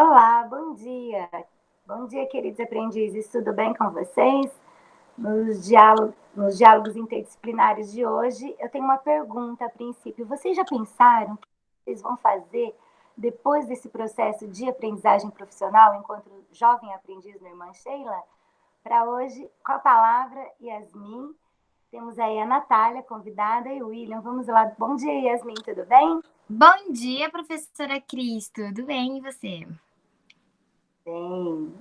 Olá, bom dia. Bom dia, queridos aprendizes. Tudo bem com vocês? Nos diálogos interdisciplinares de hoje, eu tenho uma pergunta a princípio. Vocês já pensaram o que vocês vão fazer depois desse processo de aprendizagem profissional enquanto jovem aprendiz na Irmã Sheila? Para hoje, com a palavra, Yasmin. Temos aí a Natália, convidada, e o William. Vamos lá. Bom dia, Yasmin, tudo bem? Bom dia, professora Cris, tudo bem e você? Bem.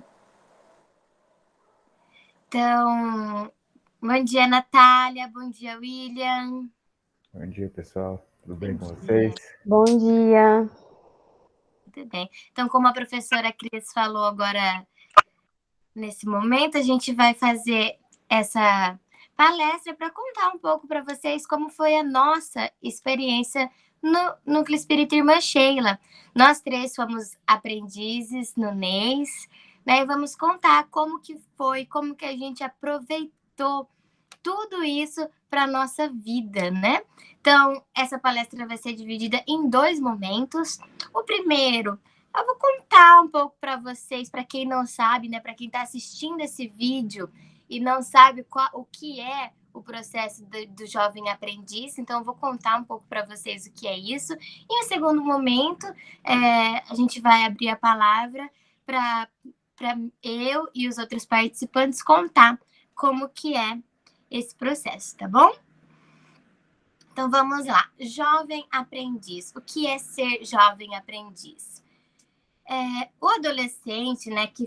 Então, bom dia, Natália, bom dia, William. Bom dia, pessoal. Tudo bem Bom com dia, vocês? Bom dia. tudo bem. Então, como a professora Cris falou agora, nesse momento, a gente vai fazer essa palestra para contar um pouco para vocês como foi a nossa experiência no Núcleo Espírita Irmã Sheila. Nós três fomos aprendizes no NEIS, né? E vamos contar como que foi, como que a gente aproveitou tudo isso para a nossa vida, né? Então, essa palestra vai ser dividida em dois momentos. O primeiro, eu vou contar um pouco para vocês, para quem não sabe, né? Para quem está assistindo esse vídeo e não sabe o que é o processo do jovem aprendiz. Então, eu vou contar um pouco para vocês o que é isso. E no segundo momento, a gente vai abrir a palavra para eu e os outros participantes contar como que é esse processo, tá bom? Então vamos lá. Jovem aprendiz. O que é ser jovem aprendiz? O adolescente, né, que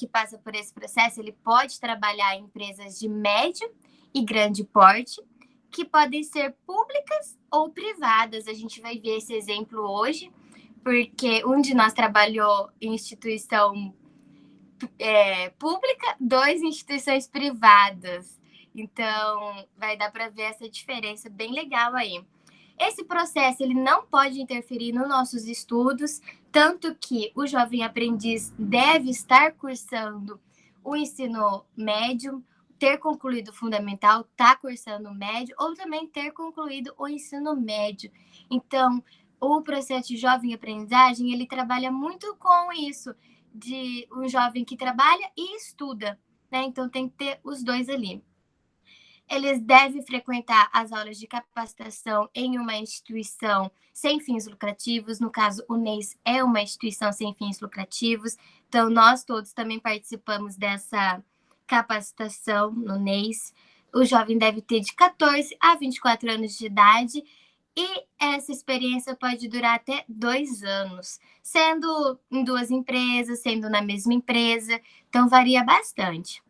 passa por esse processo, ele pode trabalhar em empresas de médio e grande porte, que podem ser públicas ou privadas. A gente vai ver esse exemplo hoje, porque um de nós trabalhou em instituição pública, dois em instituições privadas. Então, vai dar para ver essa diferença bem legal aí. Esse processo ele não pode interferir nos nossos estudos, tanto que o jovem aprendiz deve estar cursando o ensino médio, ter concluído o fundamental, estar cursando o médio, ou também ter concluído o ensino médio. Então, o processo de jovem aprendizagem, ele trabalha muito com isso, de um jovem que trabalha e estuda, né? Então, tem que ter os dois ali. Eles devem frequentar as aulas de capacitação em uma instituição sem fins lucrativos. No caso, o NEIS é uma instituição sem fins lucrativos. Então, nós todos também participamos dessa capacitação no NEIS. O jovem deve ter de 14 a 24 anos de idade e essa experiência pode durar até 2 anos, sendo em duas empresas, sendo na mesma empresa. Então, varia bastante.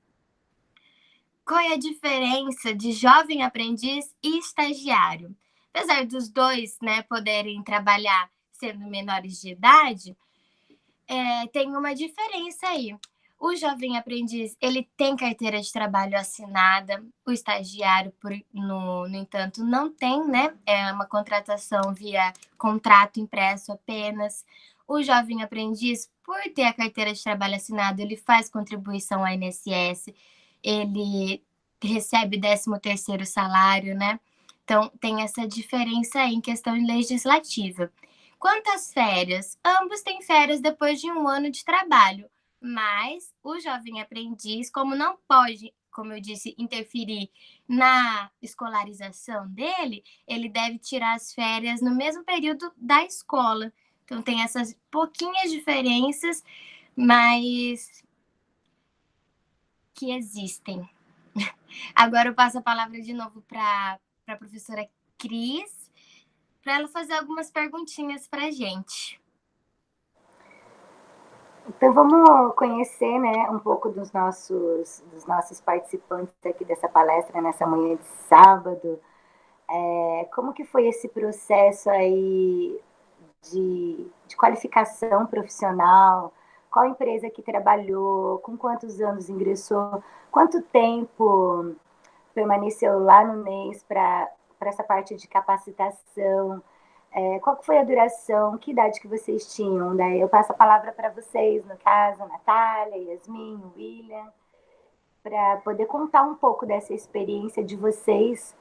Qual é a diferença de jovem aprendiz e estagiário? Apesar dos dois, né, poderem trabalhar sendo menores de idade, tem uma diferença aí. O jovem aprendiz, ele tem carteira de trabalho assinada, o estagiário, no entanto, não tem, né? É uma contratação via contrato impresso apenas. O jovem aprendiz, por ter a carteira de trabalho assinada, ele faz contribuição ao INSS, ele recebe 13º salário, né? Então, tem essa diferença aí em questão legislativa. Quanto às férias, ambos têm férias depois de 1 ano de trabalho, mas o jovem aprendiz, como não pode, como eu disse, interferir na escolarização dele, ele deve tirar as férias no mesmo período da escola. Então, tem essas pouquinhas diferenças, mas que existem. Agora eu passo a palavra de novo para a professora Cris, para ela fazer algumas perguntinhas para a gente. Então vamos conhecer, né, um pouco dos nossos participantes aqui dessa palestra nessa manhã de sábado. Como que foi esse processo aí de qualificação profissional? Qual empresa que trabalhou? Com quantos anos ingressou? Quanto tempo permaneceu lá no mês para essa parte de capacitação? Qual que foi a duração? Que idade que vocês tinham? Daí eu passo a palavra para vocês, no caso, a Natália, Yasmin, o William, para poder contar um pouco dessa experiência de vocês,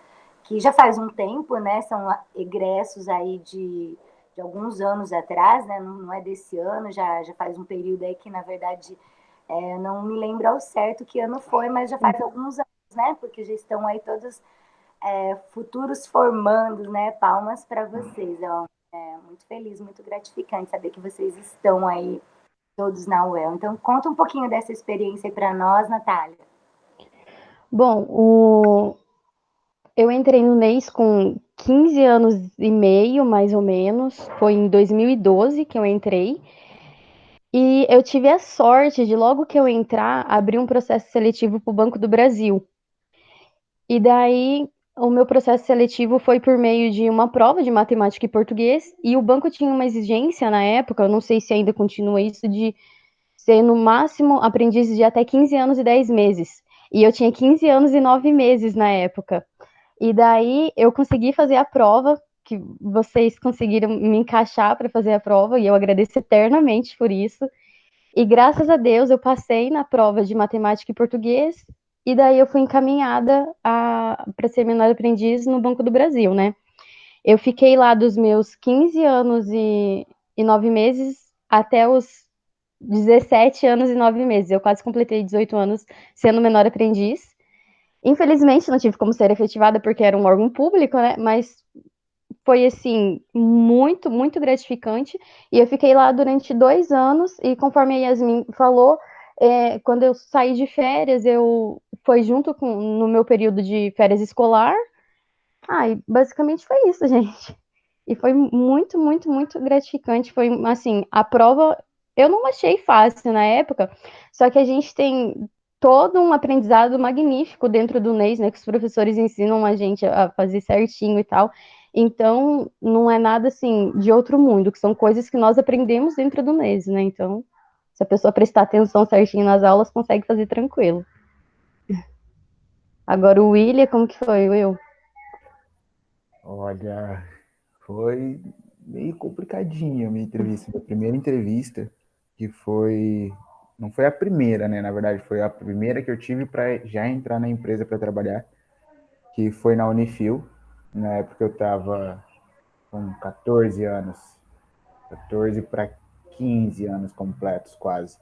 que já faz um tempo, né? São egressos aí de alguns anos atrás, né? Não é desse ano, já faz um período aí que, na verdade, não me lembro ao certo que ano foi, mas já faz alguns anos, né? Porque já estão aí todos futuros formandos, né? Palmas para vocês. Muito feliz, muito gratificante saber que vocês estão aí todos na UEL. Então, conta um pouquinho dessa experiência aí para nós, Natália. Bom, eu entrei no NEIS com 15 anos e meio, mais ou menos. Foi em 2012 que eu entrei. E eu tive a sorte de, logo que eu entrar, abrir um processo seletivo para o Banco do Brasil. E daí, o meu processo seletivo foi por meio de uma prova de matemática e português. E o banco tinha uma exigência na época, eu não sei se ainda continua isso, de ser no máximo aprendiz de até 15 anos e 10 meses. E eu tinha 15 anos e 9 meses na época. E daí eu consegui fazer a prova, que vocês conseguiram me encaixar para fazer a prova, e eu agradeço eternamente por isso. E graças a Deus eu passei na prova de matemática e português, e daí eu fui encaminhada para ser menor aprendiz no Banco do Brasil, né? Eu fiquei lá dos meus 15 anos e 9 meses até os 17 anos e 9 meses. Eu quase completei 18 anos sendo menor aprendiz. Infelizmente, não tive como ser efetivada porque era um órgão público, né? Mas foi, assim, muito, muito gratificante. E eu fiquei lá durante 2 anos. E conforme a Yasmin falou, quando eu saí de férias, foi junto no meu período de férias escolar. E basicamente foi isso, gente. E foi muito, muito, muito gratificante. Foi, assim, a prova eu não achei fácil na época, só que a gente tem todo um aprendizado magnífico dentro do NEIS, né? Que os professores ensinam a gente a fazer certinho e tal. Então, não é nada, assim, de outro mundo, que são coisas que nós aprendemos dentro do NEIS, né? Então, se a pessoa prestar atenção certinho nas aulas, consegue fazer tranquilo. Agora, o William, como que foi, Will? Olha, foi meio complicadinha a minha entrevista. Minha primeira entrevista, que foi. Não foi a primeira, né? Na verdade, foi a primeira que eu tive para já entrar na empresa para trabalhar, que foi na Unifil. Na época eu estava com 14 anos, 14 para 15 anos completos, quase.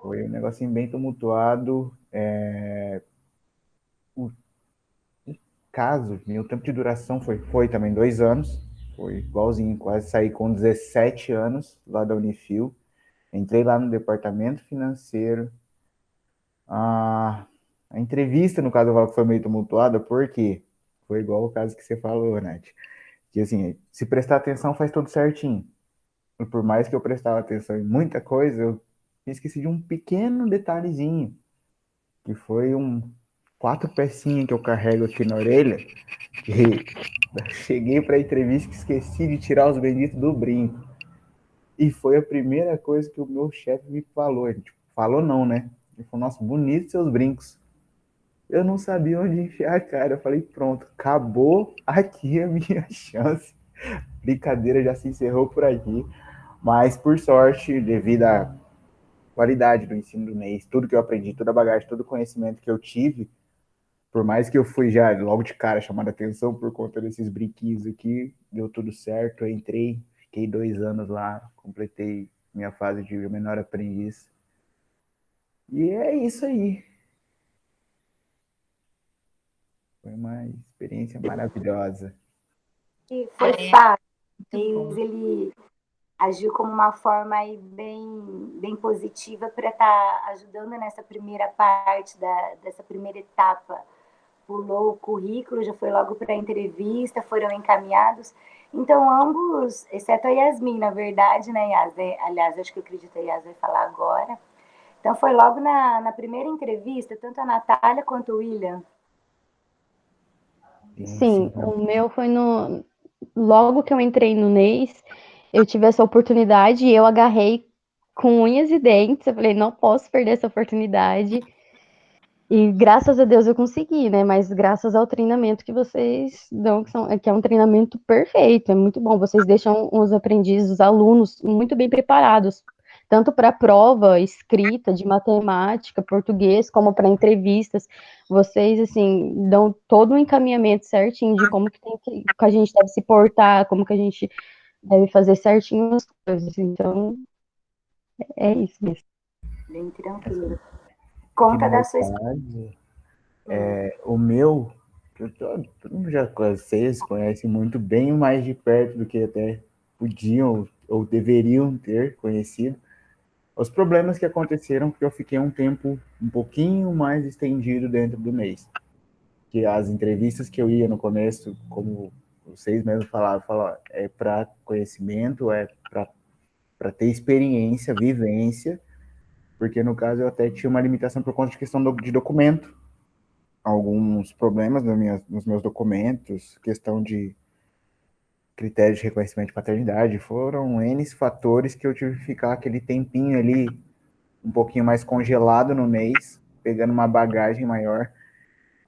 Foi um negocinho bem tumultuado. O caso, meu tempo de duração foi também 2 anos. Foi igualzinho, quase saí com 17 anos lá da Unifil. Entrei lá no departamento financeiro. A entrevista, no caso, foi meio tumultuada, porque foi igual o caso que você falou, Nath. Que assim, se prestar atenção, faz tudo certinho. E por mais que eu prestava atenção em muita coisa, eu esqueci de um pequeno detalhezinho, que foi 4 pecinhas que eu carrego aqui na orelha, que cheguei para a entrevista e esqueci de tirar os benditos do brinco. E foi a primeira coisa que o meu chefe me falou. Ele, tipo, falou não, né? Ele falou, nossa, bonito seus brincos. Eu não sabia onde enfiar a cara. Eu falei, pronto, acabou aqui a minha chance. Brincadeira já se encerrou por aqui. Mas, por sorte, devido à qualidade do ensino do NEIS, tudo que eu aprendi, toda a bagagem, todo o conhecimento que eu tive, por mais que eu fui já logo de cara chamando a atenção por conta desses brinquinhos aqui, deu tudo certo. Eu entrei, fiquei 2 anos lá, completei minha fase de menor aprendiz. E é isso aí. Foi uma experiência maravilhosa. E foi fácil. Ele agiu como uma forma aí bem positiva para estar ajudando nessa primeira parte, dessa primeira etapa. Pulou o currículo, já foi logo para a entrevista, foram encaminhados. Então, ambos, exceto a Yasmin, na verdade, né, Yas? Aliás, acho que eu acredito que a Yas vai falar agora. Então, foi logo na primeira entrevista, tanto a Natália quanto o William. Sim, o meu foi logo que eu entrei no NEIS, eu tive essa oportunidade e eu agarrei com unhas e dentes. Eu falei, não posso perder essa oportunidade. E graças a Deus eu consegui, né? Mas graças ao treinamento que vocês dão, que é um treinamento perfeito, é muito bom. Vocês deixam os aprendizes, os alunos, muito bem preparados tanto para prova escrita de matemática, português, como para entrevistas. Vocês, assim, dão todo um encaminhamento certinho de como que a gente deve se portar, como que a gente deve fazer certinho as coisas. Então, é isso mesmo. Bem tranquilo. Aqui Conta no da meu sua caso, o meu, todo mundo já vocês conhecem muito bem mais de perto do que até podiam ou deveriam ter conhecido. Os problemas que aconteceram porque eu fiquei um tempo um pouquinho mais estendido dentro do mês. Que as entrevistas que eu ia no começo, como vocês mesmos falaram é para conhecimento, é para ter experiência, vivência, porque no caso eu até tinha uma limitação por conta de questão de documento, alguns problemas nos meus documentos, questão de critérios de reconhecimento de paternidade, foram N fatores que eu tive que ficar aquele tempinho ali um pouquinho mais congelado no mês, pegando uma bagagem maior,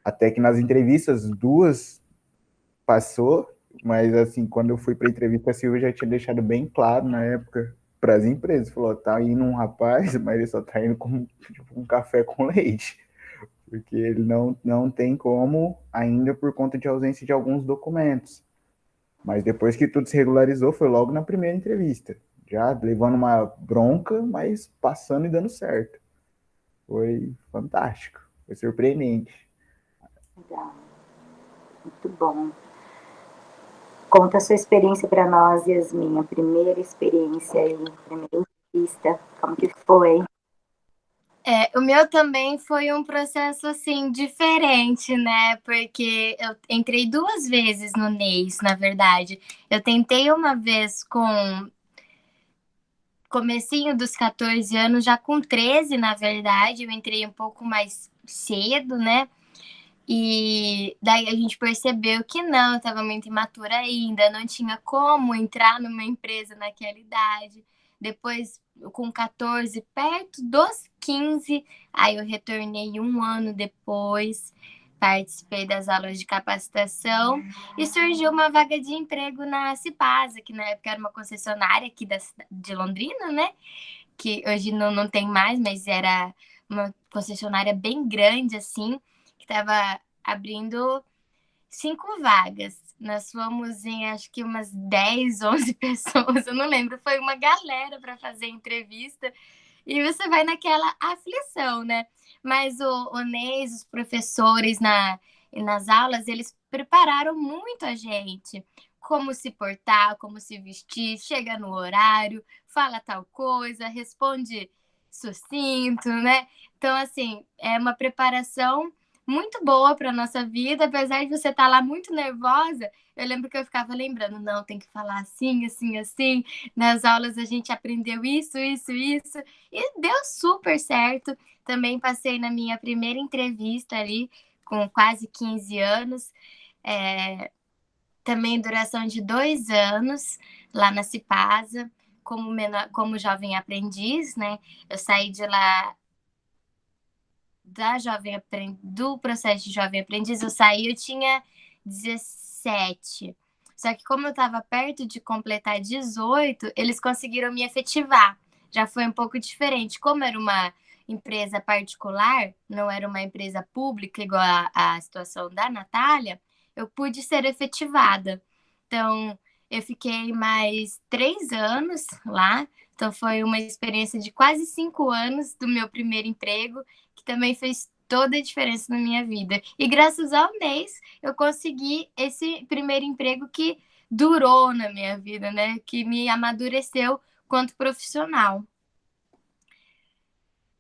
até que nas entrevistas duas passou, mas assim, quando eu fui para a entrevista, a Silvia já tinha deixado bem claro na época para as empresas, falou, tá indo um rapaz, mas ele só tá indo com tipo, um café com leite, porque ele não tem como ainda por conta de ausência de alguns documentos. Mas depois que tudo se regularizou, foi logo na primeira entrevista, já levando uma bronca, mas passando e dando certo. Foi fantástico, foi surpreendente. Legal, muito bom. Conta a sua experiência para nós, Yasmin, a primeira experiência aí, primeira entrevista, como que foi? O meu também foi um processo, assim, diferente, né? Porque eu entrei 2 vezes no NEIS, na verdade. Eu tentei uma vez com comecinho dos 14 anos, já com 13, na verdade, eu entrei um pouco mais cedo, né? E daí a gente percebeu que não, eu estava muito imatura ainda, não tinha como entrar numa empresa naquela idade. Depois, com 14, perto dos 15, aí eu retornei um ano depois, participei das aulas de capacitação e surgiu uma vaga de emprego na Cipasa, que na época era uma concessionária aqui de Londrina, né? Que hoje não tem mais, mas era uma concessionária bem grande, assim, que estava abrindo 5 vagas. Nós fomos em acho que umas 10, 11 pessoas, eu não lembro, foi uma galera para fazer entrevista. E você vai naquela aflição, né? Mas o Neis, os professores nas aulas, eles prepararam muito a gente. Como se portar, como se vestir, chega no horário, fala tal coisa, responde sucinto, né? Então, assim, é uma preparação muito boa para nossa vida, apesar de você estar lá muito nervosa. Eu lembro que eu ficava lembrando, não, tem que falar assim, assim, assim. Nas aulas a gente aprendeu isso, isso, isso. E deu super certo. Também passei na minha primeira entrevista ali, com quase 15 anos. Também duração de 2 anos, lá na Cipasa, como jovem aprendiz, né? Eu saí de lá do processo de jovem aprendiz, eu saí, eu tinha 17. Só que como eu estava perto de completar 18, eles conseguiram me efetivar. Já foi um pouco diferente. Como era uma empresa particular, não era uma empresa pública, igual a situação da Natália, eu pude ser efetivada. Então, eu fiquei mais 3 anos lá. Então, foi uma experiência de quase 5 anos do meu primeiro emprego, que também fez toda a diferença na minha vida. E graças ao mês, eu consegui esse primeiro emprego que durou na minha vida, né? Que me amadureceu quanto profissional.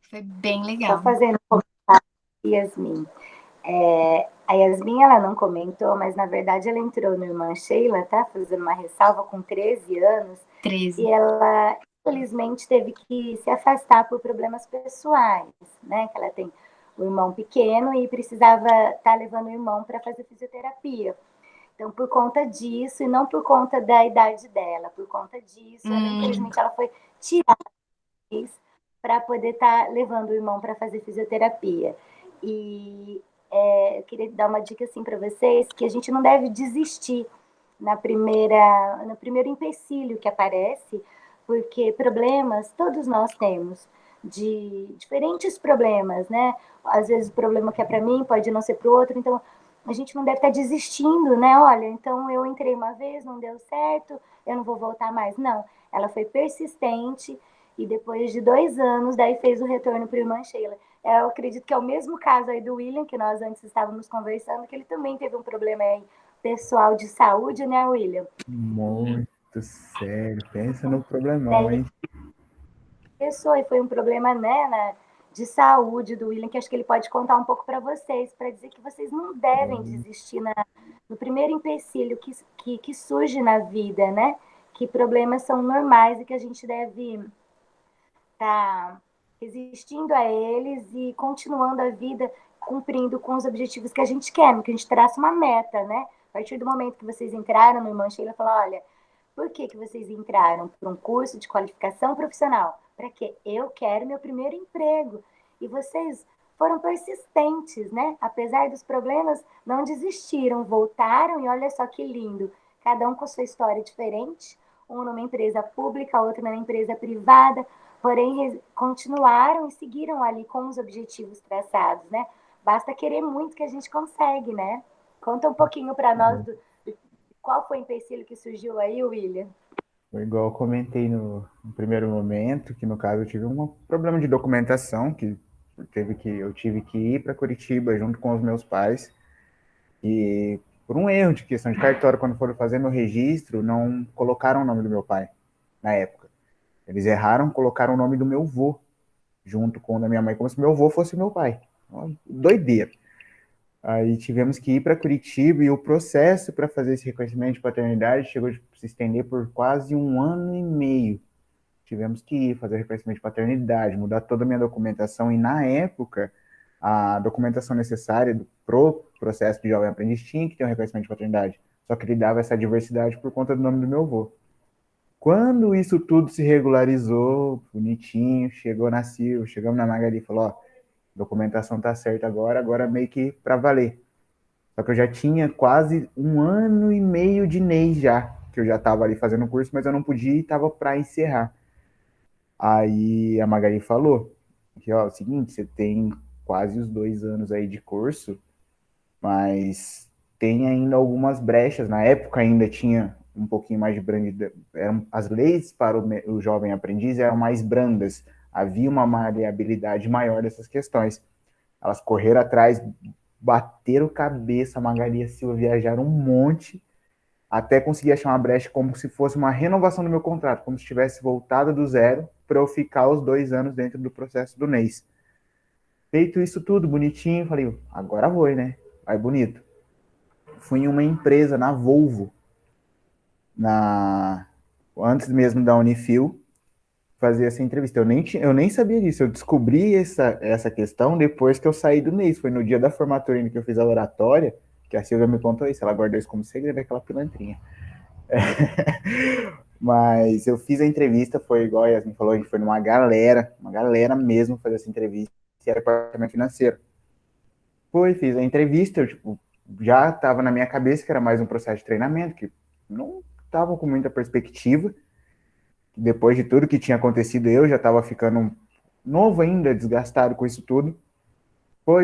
Foi bem legal. Só fazendo um comentário, Yasmin. A Yasmin, ela não comentou, mas na verdade ela entrou no Irmã Sheila, tá? Fazendo uma ressalva com 13 anos. 13. E ela, infelizmente, teve que se afastar por problemas pessoais, né? Que ela tem um irmão pequeno e precisava estar levando o irmão para fazer fisioterapia. Então, por conta disso, e não por conta da idade dela, por conta disso, ela, infelizmente, ela foi tirada para poder estar levando o irmão para fazer fisioterapia. E eu queria dar uma dica assim para vocês, que a gente não deve desistir no primeiro empecilho que aparece, porque problemas todos nós temos, de diferentes problemas, né? Às vezes o problema que é para mim pode não ser para o outro, então a gente não deve estar desistindo, né? Olha, então eu entrei uma vez, não deu certo, eu não vou voltar mais. Não, ela foi persistente e depois de 2 anos, daí fez o retorno para a irmã Sheila. Eu acredito que é o mesmo caso aí do William, que nós antes estávamos conversando, que ele também teve um problema aí pessoal de saúde, né, William? Muito sério. Pensa no problemão, Daí hein? pessoa e foi um problema, né, de saúde do William, que acho que ele pode contar um pouco para vocês, para dizer que vocês não devem desistir no primeiro empecilho que surge na vida, né? Que problemas são normais e que a gente deve estar resistindo a eles e continuando a vida cumprindo com os objetivos que a gente quer, que a gente traça uma meta, né? A partir do momento que vocês entraram no Irmã Sheila, falou, olha, por que vocês entraram para um curso de qualificação profissional? Para quê? Eu quero meu primeiro emprego. E vocês foram persistentes, né? Apesar dos problemas, não desistiram, voltaram e olha só que lindo. Cada um com sua história diferente, um numa empresa pública, outro numa empresa privada, porém continuaram e seguiram ali com os objetivos traçados, né? Basta querer muito que a gente consegue, né? Conta um pouquinho para nós qual foi o empecilho que surgiu aí, William? Foi igual eu comentei no primeiro momento, que no caso eu tive um problema de documentação, que eu tive que ir para Curitiba junto com os meus pais, e por um erro de questão de cartório, quando foram fazer meu registro, não colocaram o nome do meu pai, na época. Eles erraram, colocaram o nome do meu avô, junto com o da minha mãe, como se meu avô fosse meu pai. Doideira. Aí tivemos que ir para Curitiba e o processo para fazer esse reconhecimento de paternidade chegou a se estender por quase 1 ano e meio. Tivemos que ir fazer reconhecimento de paternidade, mudar toda a minha documentação e na época a documentação necessária pro processo de jovem aprendiz tinha que ter um reconhecimento de paternidade. Só que ele dava essa diversidade por conta do nome do meu avô. Quando isso tudo se regularizou, bonitinho, chegou na Silva, chegamos na Magali e falou, ó, documentação tá certa agora meio que para valer. Só que eu já tinha quase 1 ano e meio de NEI já, que eu já estava ali fazendo o curso, mas eu não podia e estava para encerrar. Aí a Magali falou que, ó, é o seguinte, você tem quase os 2 anos aí de curso, mas tem ainda algumas brechas. Na época ainda tinha um pouquinho mais de brandidão. As leis para o jovem aprendiz eram mais brandas. Havia uma maleabilidade maior dessas questões. Elas correram atrás, bateram cabeça, a Magali e a Silva viajaram um monte, até conseguir achar uma brecha como se fosse uma renovação do meu contrato, como se tivesse voltado do zero para eu ficar os 2 anos dentro do processo do NEIS. Feito isso tudo bonitinho, falei, agora foi, né? Vai bonito. Fui em uma empresa, na Volvo, antes mesmo da Unifil, fazer essa entrevista. Eu nem sabia disso. Eu descobri essa questão depois que eu saí do NEIS. Foi no dia da formatura que eu fiz a oratória, que a Silvia me contou isso. Ela guardou isso como segredo, aquela pilantrinha. Mas eu fiz a entrevista, foi igual a Yasmin falou, a gente foi uma galera mesmo fazer essa entrevista, que era departamento financeiro. Fiz a entrevista, eu tipo, já estava na minha cabeça que era mais um processo de treinamento, que não estava com muita perspectiva. Depois de tudo que tinha acontecido, eu já estava ficando novo ainda, desgastado com isso tudo.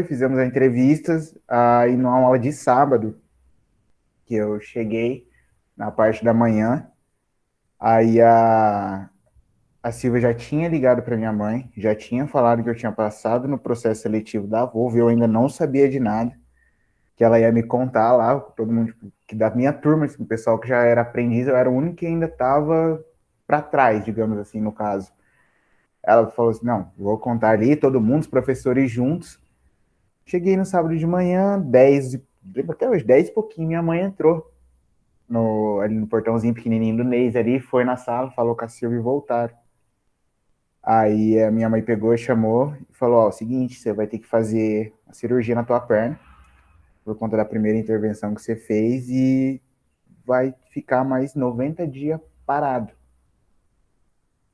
Fizemos as entrevistas, aí numa aula de sábado, que eu cheguei na parte da manhã, aí a Silvia já tinha ligado para minha mãe, já tinha falado que eu tinha passado no processo seletivo da Volvo, eu ainda não sabia de nada, que ela ia me contar lá, todo mundo, tipo, que da minha turma, assim, o pessoal que já era aprendiz, eu era o único que ainda estava para trás, digamos assim, no caso. Ela falou assim, não, vou contar ali, todo mundo, os professores juntos. Cheguei no sábado de manhã, 10, até hoje, 10 e pouquinho, minha mãe entrou ali no portãozinho pequenininho do Neis ali, foi na sala, falou com a Silvia e voltaram. Aí a minha mãe pegou, chamou e falou, ó, o seguinte, você vai ter que fazer a cirurgia na tua perna, por conta da primeira intervenção que você fez, e vai ficar mais 90 dias parado.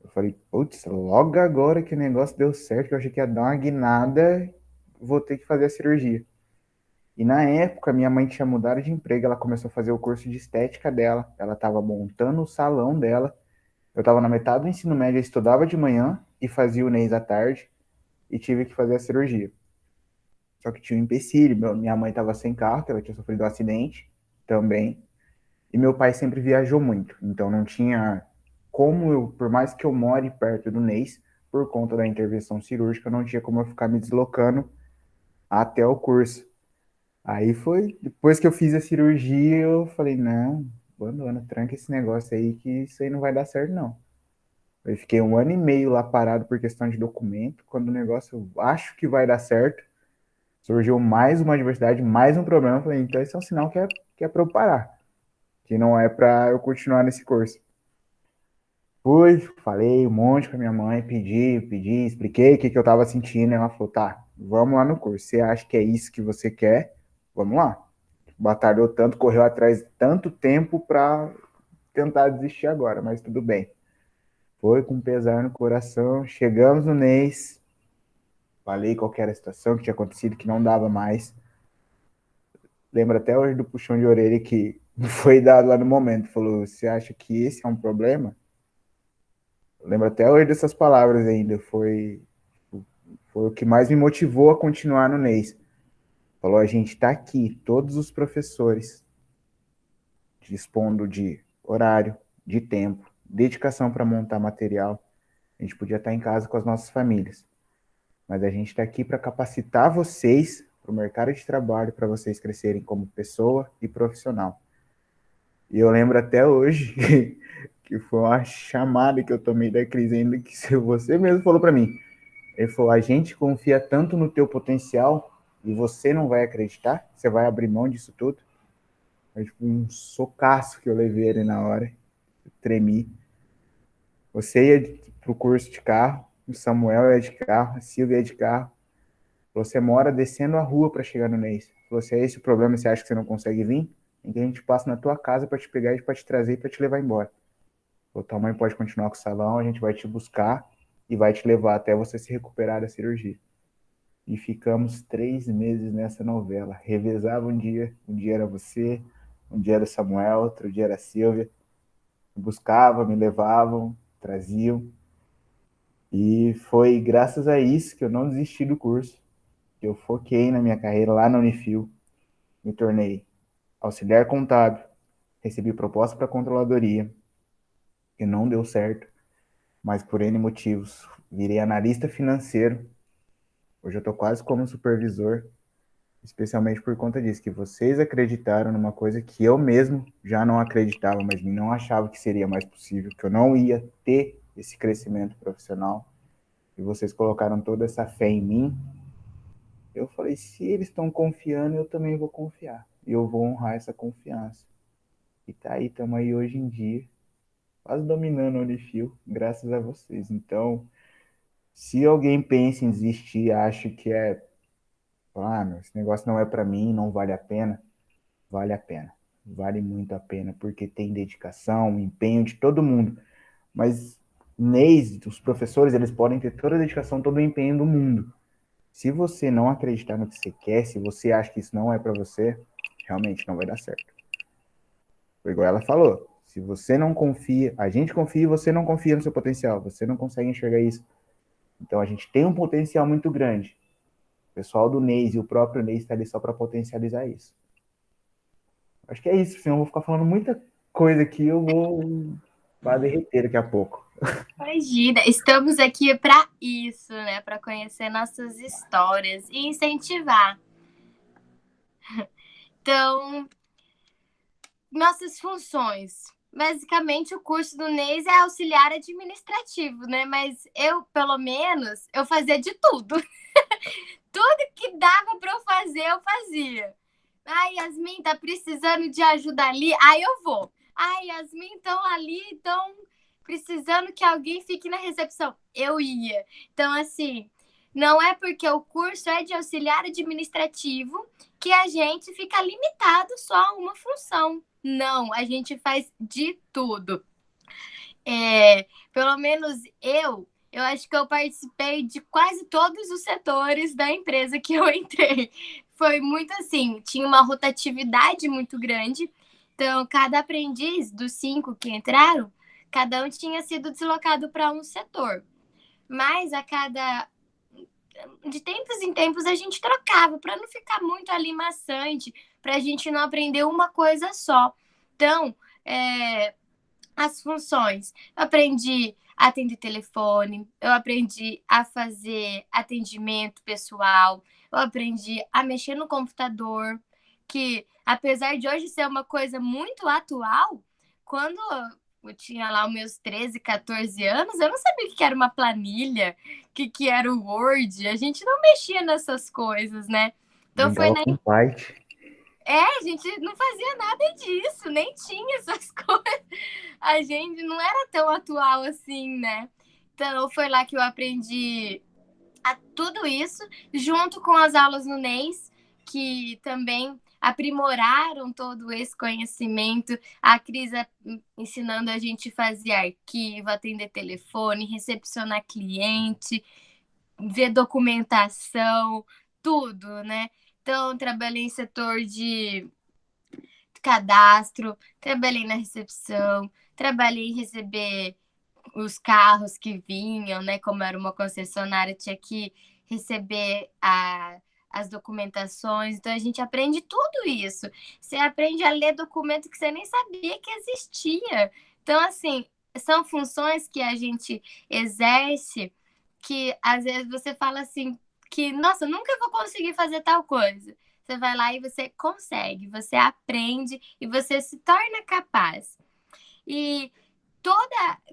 Eu falei, putz, logo agora que o negócio deu certo, que eu achei que ia dar uma guinada, vou ter que fazer a cirurgia. E na época, minha mãe tinha mudado de emprego, ela começou a fazer o curso de estética dela, ela estava montando o salão dela, Eu estava na metade do ensino médio, eu estudava de manhã e fazia o NEIS à tarde e tive que fazer a cirurgia. Só que tinha um empecilho, minha mãe estava sem carro, que ela tinha sofrido um acidente também, e meu pai sempre viajou muito, então não tinha como eu, por mais que eu more perto do NEIS, por conta da intervenção cirúrgica, não tinha como eu ficar me deslocando até o curso. Aí foi, depois que eu fiz a cirurgia, eu falei, não, abandona, tranca esse negócio aí, que isso aí não vai dar certo, não. Eu fiquei 1 ano e meio lá parado por questão de documento, quando o negócio eu acho que vai dar certo, surgiu mais uma adversidade, mais um problema, eu falei, então esse é um sinal que é para eu parar, que não é para eu continuar nesse curso. Fui, falei um monte com a minha mãe, pedi, expliquei o que eu tava sentindo, e ela falou, tá, vamos lá no curso, você acha que é isso que você quer? Vamos lá. Batalhou tanto, correu atrás tanto tempo para tentar desistir agora, mas tudo bem. Foi com pesar no coração, chegamos no NEIS, falei qual era a situação que tinha acontecido, que não dava mais. Lembro até hoje do puxão de orelha que foi dado lá no momento. Falou, você acha que esse é um problema? Lembro até hoje dessas palavras ainda. Foi o que mais me motivou a continuar no NEIS. Falou, a gente está aqui, todos os professores, dispondo de horário, de tempo, dedicação para montar material. A gente podia estar em casa com as nossas famílias. Mas a gente está aqui para capacitar vocês para o mercado de trabalho, para vocês crescerem como pessoa e profissional. E eu lembro até hoje que foi uma chamada que eu tomei da crise ainda, que você mesmo falou para mim. Ele falou, a gente confia tanto no teu potencial e você não vai acreditar? Você vai abrir mão disso tudo? Foi tipo um socaço que eu levei ali na hora. Eu tremi. Você ia pro curso de carro, o Samuel ia de carro, a Silvia ia de carro. Você mora descendo a rua para chegar no NEIS. Se é esse o problema, você acha que você não consegue vir? Então a gente passa na tua casa para te pegar e para te trazer e para te levar embora. Tua mãe pode continuar com o salão, a gente vai te buscar e vai te levar até você se recuperar da cirurgia. E ficamos 3 meses nessa novela. Revezava um dia era você, um dia era o Samuel, outro dia era a Silvia. Me buscavam, me levavam, traziam. E foi graças a isso que eu não desisti do curso, que eu foquei na minha carreira lá na Unifil. Me tornei auxiliar contábil, recebi proposta para controladoria, que não deu certo, mas por N motivos virei analista financeiro. Hoje eu estou quase como supervisor, especialmente por conta disso, que vocês acreditaram numa coisa que eu mesmo já não acreditava, mas não achava que seria mais possível, que eu não ia ter esse crescimento profissional. E vocês colocaram toda essa fé em mim. Eu falei, se eles estão confiando, eu também vou confiar. E eu vou honrar essa confiança. E tá aí, estamos aí hoje em dia, quase dominando o Unifil, graças a vocês. Então, se alguém pensa em desistir, acha que esse negócio não é para mim, não vale a pena, vale a pena. Vale muito a pena, porque tem dedicação, empenho de todo mundo. Mas NEIS, os professores, eles podem ter toda a dedicação, todo o empenho do mundo. Se você não acreditar no que você quer, se você acha que isso não é para você, realmente não vai dar certo. Foi igual ela falou. Se você não confia, a gente confia e você não confia no seu potencial. Você não consegue enxergar isso. Então a gente tem um potencial muito grande. O pessoal do NEIS e o próprio NEIS está ali só para potencializar isso. Acho que é isso, senão eu vou ficar falando muita coisa aqui, eu vou derreter daqui a pouco. Imagina, estamos aqui para isso, né? Para conhecer nossas histórias e incentivar. Então, nossas funções. Basicamente, o curso do NEIS é auxiliar administrativo, né? Mas eu, pelo menos, eu fazia de tudo. Tudo que dava para eu fazer, eu fazia. Ai, Yasmin, tá precisando de ajuda ali? Aí eu vou. Ai, Yasmin, estão ali, estão precisando que alguém fique na recepção. Eu ia. Então, assim, não é porque o curso é de auxiliar administrativo que a gente fica limitado só a uma função. Não, a gente faz de tudo. Pelo menos eu acho que eu participei de quase todos os setores da empresa que eu entrei. Foi muito assim, tinha uma rotatividade muito grande. Então, cada aprendiz dos 5 que entraram, cada um tinha sido deslocado para um setor. Mas de tempos em tempos a gente trocava para não ficar muito ali maçante, para a gente não aprender uma coisa só. Então, as funções. Eu aprendi a atender telefone, eu aprendi a fazer atendimento pessoal, eu aprendi a mexer no computador, que apesar de hoje ser uma coisa muito atual, quando eu tinha lá os meus 13, 14 anos, eu não sabia o que era uma planilha, o que era o Word, a gente não mexia nessas coisas, né? Então foi Brincava com Python. a gente não fazia nada disso, nem tinha essas coisas. A gente não era tão atual assim, né? Então foi lá que eu aprendi tudo isso, junto com as aulas no NEIS, que também aprimoraram todo esse conhecimento. A Cris ensinando a gente a fazer arquivo, atender telefone, recepcionar cliente, ver documentação, tudo, né? Então, trabalhei em setor de cadastro, trabalhei na recepção, trabalhei em receber os carros que vinham, né? Como era uma concessionária, tinha que receber as documentações. Então, a gente aprende tudo isso. Você aprende a ler documento que você nem sabia que existia. Então, assim, são funções que a gente exerce que, às vezes, você fala assim, que, nossa, nunca vou conseguir fazer tal coisa. Você vai lá e você consegue, você aprende e você se torna capaz. E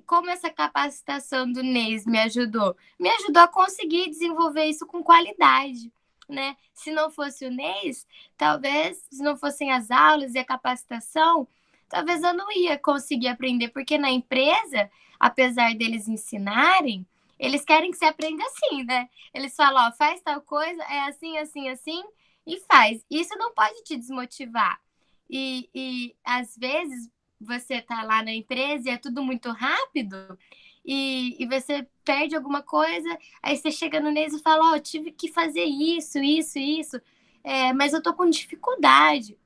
como essa capacitação do NEIS me ajudou? Me ajudou a conseguir desenvolver isso com qualidade, né? Se não fosse o NEIS, talvez, se não fossem as aulas e a capacitação, talvez eu não ia conseguir aprender, porque na empresa, apesar deles ensinarem, eles querem que você aprenda assim, né? Eles falam, ó, faz tal coisa, é assim, assim, assim, e faz. Isso não pode te desmotivar. E às vezes, você tá lá na empresa e é tudo muito rápido e você perde alguma coisa, aí você chega no NES e fala, ó, tive que fazer isso, isso, isso, mas eu tô com dificuldade.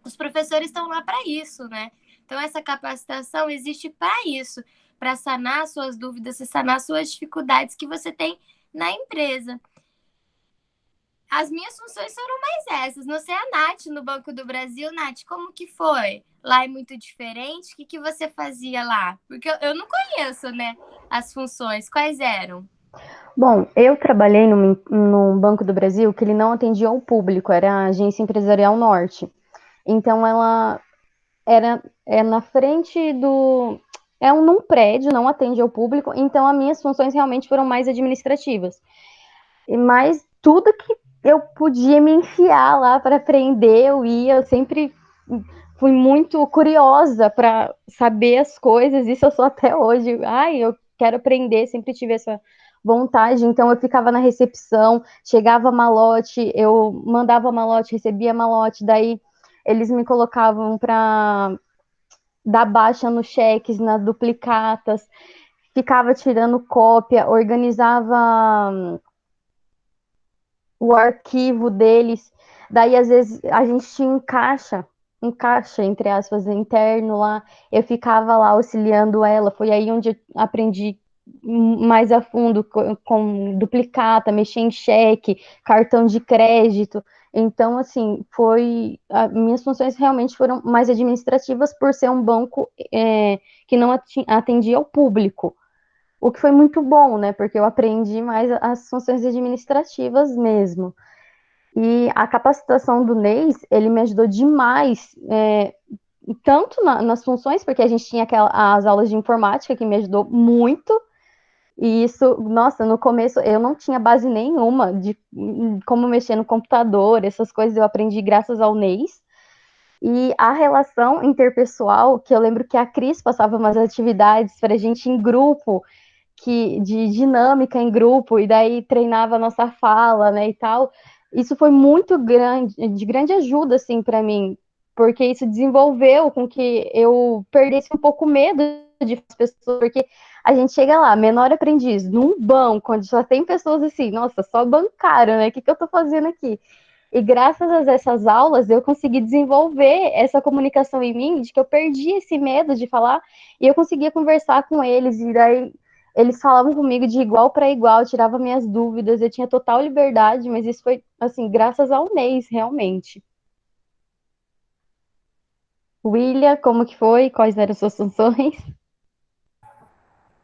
Os professores estão lá para isso, né? Então, essa capacitação existe para isso, para sanar suas dúvidas e sanar suas dificuldades que você tem na empresa. As minhas funções foram mais essas. Não sei a Nath no Banco do Brasil. Nath, como que foi? Lá é muito diferente? O que você fazia lá? Porque eu não conheço, né, as funções. Quais eram? Bom, eu trabalhei no Banco do Brasil que ele não atendia ao público, era a Agência Empresarial Norte. Então, ela é na frente do... num prédio, não atende ao público, então as minhas funções realmente foram mais administrativas. Mas tudo que eu podia me enfiar lá para aprender, eu sempre fui muito curiosa para saber as coisas, isso eu sou até hoje. Eu quero aprender, sempre tive essa vontade, então eu ficava na recepção, chegava malote, eu mandava malote, recebia malote, daí eles me colocavam para dar baixa nos cheques, nas duplicatas, ficava tirando cópia, organizava o arquivo deles, daí às vezes a gente tinha um caixa, entre aspas, interno lá, eu ficava lá auxiliando ela, foi aí onde eu aprendi mais a fundo com duplicata, mexer em cheque, cartão de crédito, então assim, minhas funções realmente foram mais administrativas por ser um banco que não atendia ao público, o que foi muito bom, né? Porque eu aprendi mais as funções administrativas mesmo. E a capacitação do NEIS, ele me ajudou demais, tanto nas funções, porque a gente tinha as aulas de informática, que me ajudou muito. E isso, nossa, no começo eu não tinha base nenhuma de como mexer no computador, essas coisas eu aprendi graças ao NEIS. E a relação interpessoal, que eu lembro que a Cris passava umas atividades para a gente em grupo, de dinâmica em grupo, e daí treinava a nossa fala, né, e tal. Isso foi muito de grande ajuda, assim, para mim, porque isso desenvolveu com que eu perdesse um pouco medo de pessoas, porque a gente chega lá, menor aprendiz, num banco, onde só tem pessoas assim, nossa, só bancário, né, o que eu tô fazendo aqui? E graças a essas aulas, eu consegui desenvolver essa comunicação em mim, de que eu perdi esse medo de falar, e eu conseguia conversar com eles, e daí eles falavam comigo de igual para igual, tiravam minhas dúvidas, eu tinha total liberdade, mas isso foi, assim, graças ao Neis, realmente. William, como que foi? Quais eram suas funções?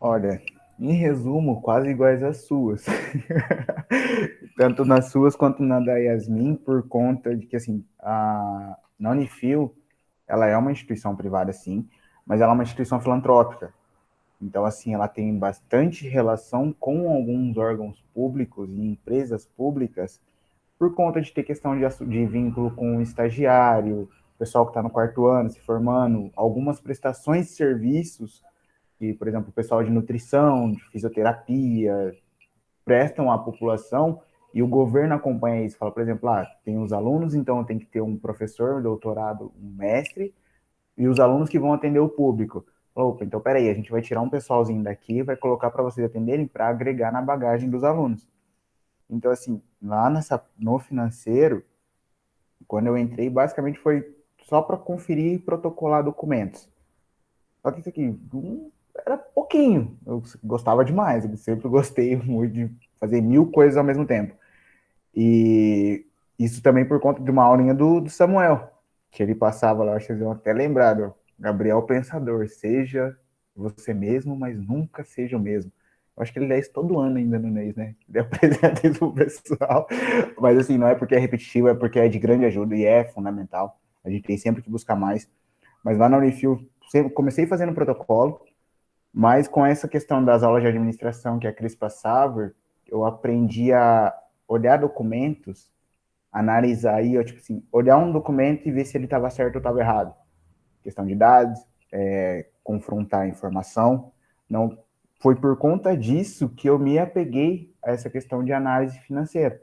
Olha, em resumo, quase iguais às suas. Tanto nas suas quanto na da Yasmin, por conta de que, assim, na Unifil, ela é uma instituição privada, sim, mas ela é uma instituição filantrópica. Então, assim, ela tem bastante relação com alguns órgãos públicos e empresas públicas por conta de ter questão de vínculo com o estagiário, o pessoal que está no quarto ano, se formando, algumas prestações de serviços, que, por exemplo, o pessoal de nutrição, de fisioterapia, prestam à população e o governo acompanha isso. Fala, por exemplo, tem os alunos, então tem que ter um professor, um doutorado, um mestre, e os alunos que vão atender o público. Opa, então peraí, a gente vai tirar um pessoalzinho daqui, vai colocar para vocês atenderem para agregar na bagagem dos alunos. Então, assim, lá no financeiro, quando eu entrei, basicamente foi só para conferir e protocolar documentos. Só que isso aqui era pouquinho. Eu gostava demais, eu sempre gostei muito de fazer 1000 coisas ao mesmo tempo. E isso também por conta de uma aulinha do Samuel, que ele passava lá, acho que vocês vão até lembrar, Gabriel Pensador, seja você mesmo, mas nunca seja o mesmo. Eu acho que ele dá isso todo ano ainda no NES, né? Ele apresenta isso pro pessoal. Mas assim, não é porque é repetitivo, é porque é de grande ajuda e é fundamental. A gente tem sempre que buscar mais. Mas lá na Unifil, comecei fazendo protocolo, mas com essa questão das aulas de administração que a Cris passava, eu aprendi a olhar documentos, analisar aí, tipo assim, olhar um documento e ver se ele estava certo ou estava errado. Questão de dados, confrontar a informação. Não foi por conta disso que eu me apeguei a essa questão de análise financeira.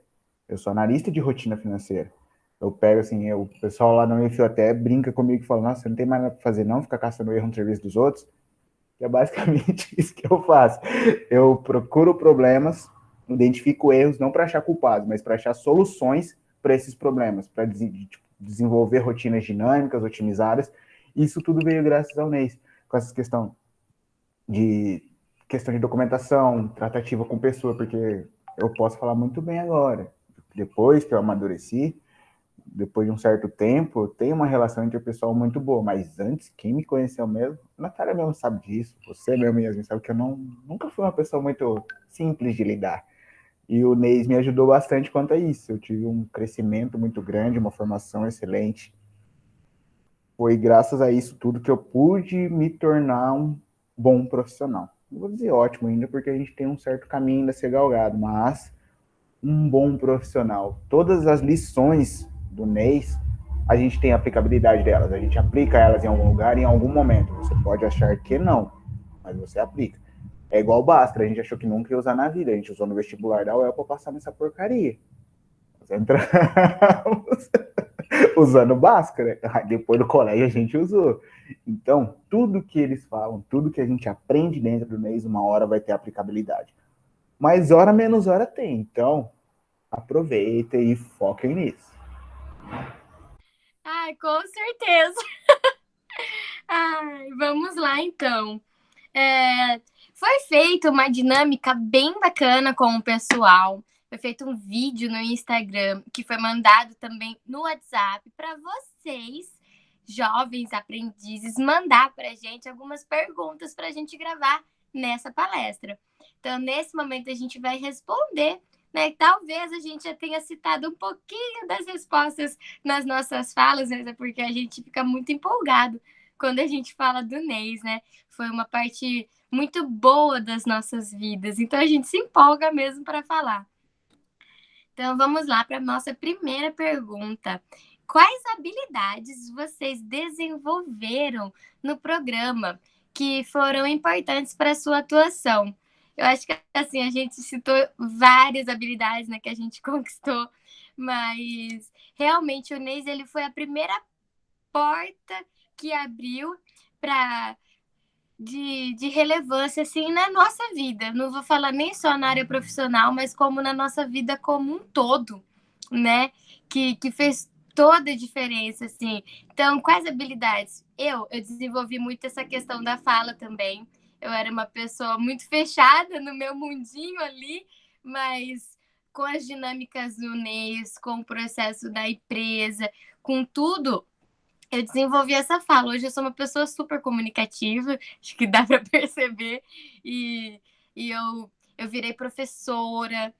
Eu sou analista de rotina financeira. Eu pego assim, o pessoal lá no Unifil até brinca comigo e fala, nossa, você não tem mais nada para fazer não, ficar caçando erro no serviço dos outros. E é basicamente isso que eu faço. Eu procuro problemas, identifico erros, não para achar culpados, mas para achar soluções para esses problemas, para desenvolver rotinas dinâmicas, otimizadas. Isso tudo veio graças ao NEIS, com essa questão de documentação, tratativa com pessoa, porque eu posso falar muito bem agora. Depois que eu amadureci, depois de um certo tempo, eu tenho uma relação interpessoal muito boa, mas antes, quem me conheceu mesmo, a Natália mesmo sabe disso, você mesmo sabe que eu nunca fui uma pessoa muito simples de lidar. E o Neis me ajudou bastante quanto a isso. Eu tive um crescimento muito grande, uma formação excelente. Foi graças a isso tudo que eu pude me tornar um bom profissional. Não vou dizer ótimo ainda, porque a gente tem um certo caminho ainda a ser galgado, mas um bom profissional. Todas as lições do Neis, a gente tem aplicabilidade delas. A gente aplica elas em algum lugar, em algum momento. Você pode achar que não, mas você aplica. É igual o Bhaskara, a gente achou que nunca ia usar na vida. A gente usou no vestibular da UEL para passar nessa porcaria. Nós entramos usando Bhaskara. Depois do colégio a gente usou. Então, tudo que eles falam, tudo que a gente aprende dentro do Neis, uma hora vai ter aplicabilidade. Mas hora menos hora tem. Então, aproveita e foquem nisso. Ai, com certeza. Ai, vamos lá, então. Foi feita uma dinâmica bem bacana com o pessoal. Foi feito um vídeo no Instagram que foi mandado também no WhatsApp para vocês, jovens aprendizes, mandar para a gente algumas perguntas para a gente gravar nessa palestra. Então, nesse momento, a gente vai responder, né? Talvez a gente já tenha citado um pouquinho das respostas nas nossas falas, mas é porque a gente fica muito empolgado quando a gente fala do Neis, né? Foi uma parte muito boa das nossas vidas, então a gente se empolga mesmo para falar. Então vamos lá para a nossa primeira pergunta. Quais habilidades vocês desenvolveram no programa que foram importantes para a sua atuação? Eu acho que assim, a gente citou várias habilidades, né, que a gente conquistou, mas realmente o Neis ele foi a primeira porta que abriu para de relevância assim na nossa vida. Não vou falar nem só na área profissional, mas como na nossa vida como um todo, né? que fez toda a diferença, assim. Então, quais habilidades? Eu desenvolvi muito essa questão da fala também. Eu era uma pessoa muito fechada no meu mundinho ali, mas com as dinâmicas do NES, com o processo da empresa, com tudo, eu desenvolvi essa fala. Hoje eu sou uma pessoa super comunicativa, acho que dá para perceber. E, e eu virei professora,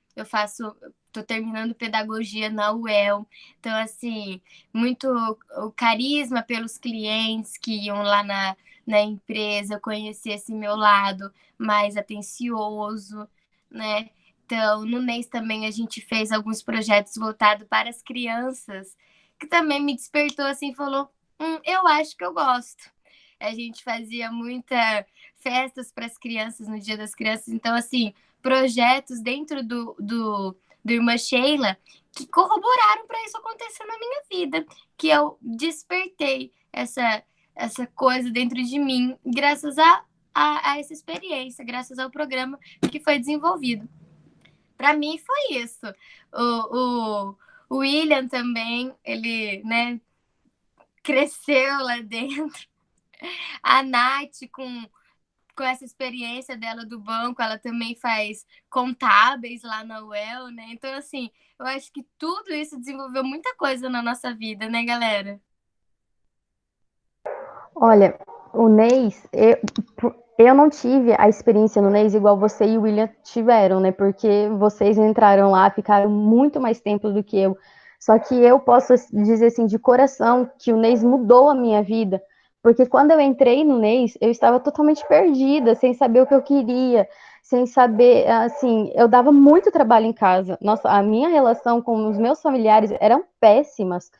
tô terminando pedagogia na UEL. Então, assim, muito o carisma pelos clientes que iam lá na empresa, conhecer esse meu lado mais atencioso, né? Então, no NES também a gente fez alguns projetos voltados para as crianças, que também me despertou assim, falou, eu acho que eu gosto. A gente fazia muita festas para as crianças no Dia das Crianças, então, assim, projetos dentro do Irmã Sheila que corroboraram para isso acontecer na minha vida, que eu despertei essa coisa dentro de mim, graças a essa experiência, graças ao programa que foi desenvolvido. Para mim foi isso. O William também, ele, né, cresceu lá dentro. A Nath, com essa experiência dela do banco, ela também faz contábeis lá na UEL, né? Então, assim, eu acho que tudo isso desenvolveu muita coisa na nossa vida, né, galera? Olha, o NEIS, eu não tive a experiência no NEIS igual você e o William tiveram, né? Porque vocês entraram lá, ficaram muito mais tempo do que eu. Só que eu posso dizer assim, de coração, que o NEIS mudou a minha vida. Porque quando eu entrei no NEIS, eu estava totalmente perdida, sem saber o que eu queria, sem saber, assim, eu dava muito trabalho em casa. Nossa, a minha relação com os meus familiares eram péssimas.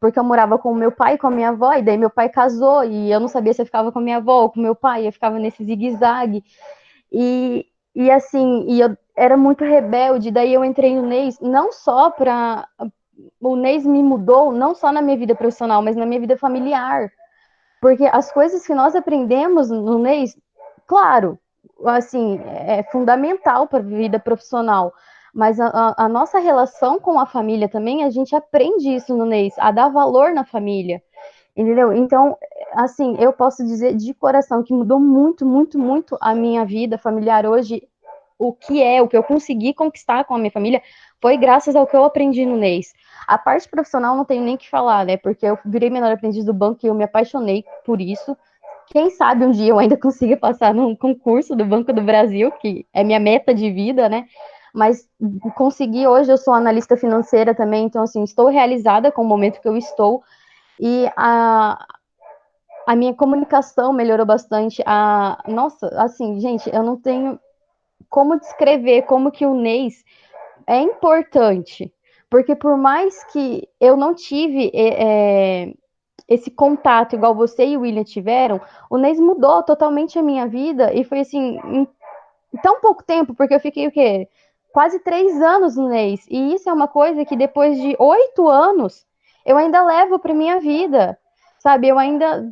Porque eu morava com o meu pai e com a minha avó, e daí meu pai casou, e eu não sabia se eu ficava com a minha avó ou com meu pai, eu ficava nesse zigue-zague, e assim, e eu era muito rebelde, daí eu entrei no NEIS, não só para... O NEIS me mudou, não só na minha vida profissional, mas na minha vida familiar, porque as coisas que nós aprendemos no NEIS, claro, assim, é fundamental para a vida profissional, mas a nossa relação com a família também, a gente aprende isso no NEIS, a dar valor na família, entendeu? Então, assim, eu posso dizer de coração que mudou muito, muito, muito a minha vida familiar hoje. O que eu consegui conquistar com a minha família foi graças ao que eu aprendi no NEIS. A parte profissional não tenho nem que falar, né? Porque eu virei menor aprendiz do banco e eu me apaixonei por isso. Quem sabe um dia eu ainda consiga passar num concurso do Banco do Brasil, que é minha meta de vida, né? Mas consegui, hoje eu sou analista financeira também, então assim, estou realizada com o momento que eu estou, e a minha comunicação melhorou bastante. Nossa, assim, gente, eu não tenho como descrever como que o NEIS é importante, porque por mais que eu não tive esse contato igual você e o William tiveram, o NEIS mudou totalmente a minha vida, e foi assim, em tão pouco tempo, porque eu fiquei o quê? Quase 3 anos no NEIS, e isso é uma coisa que depois de 8 anos, eu ainda levo para minha vida, sabe? Eu ainda,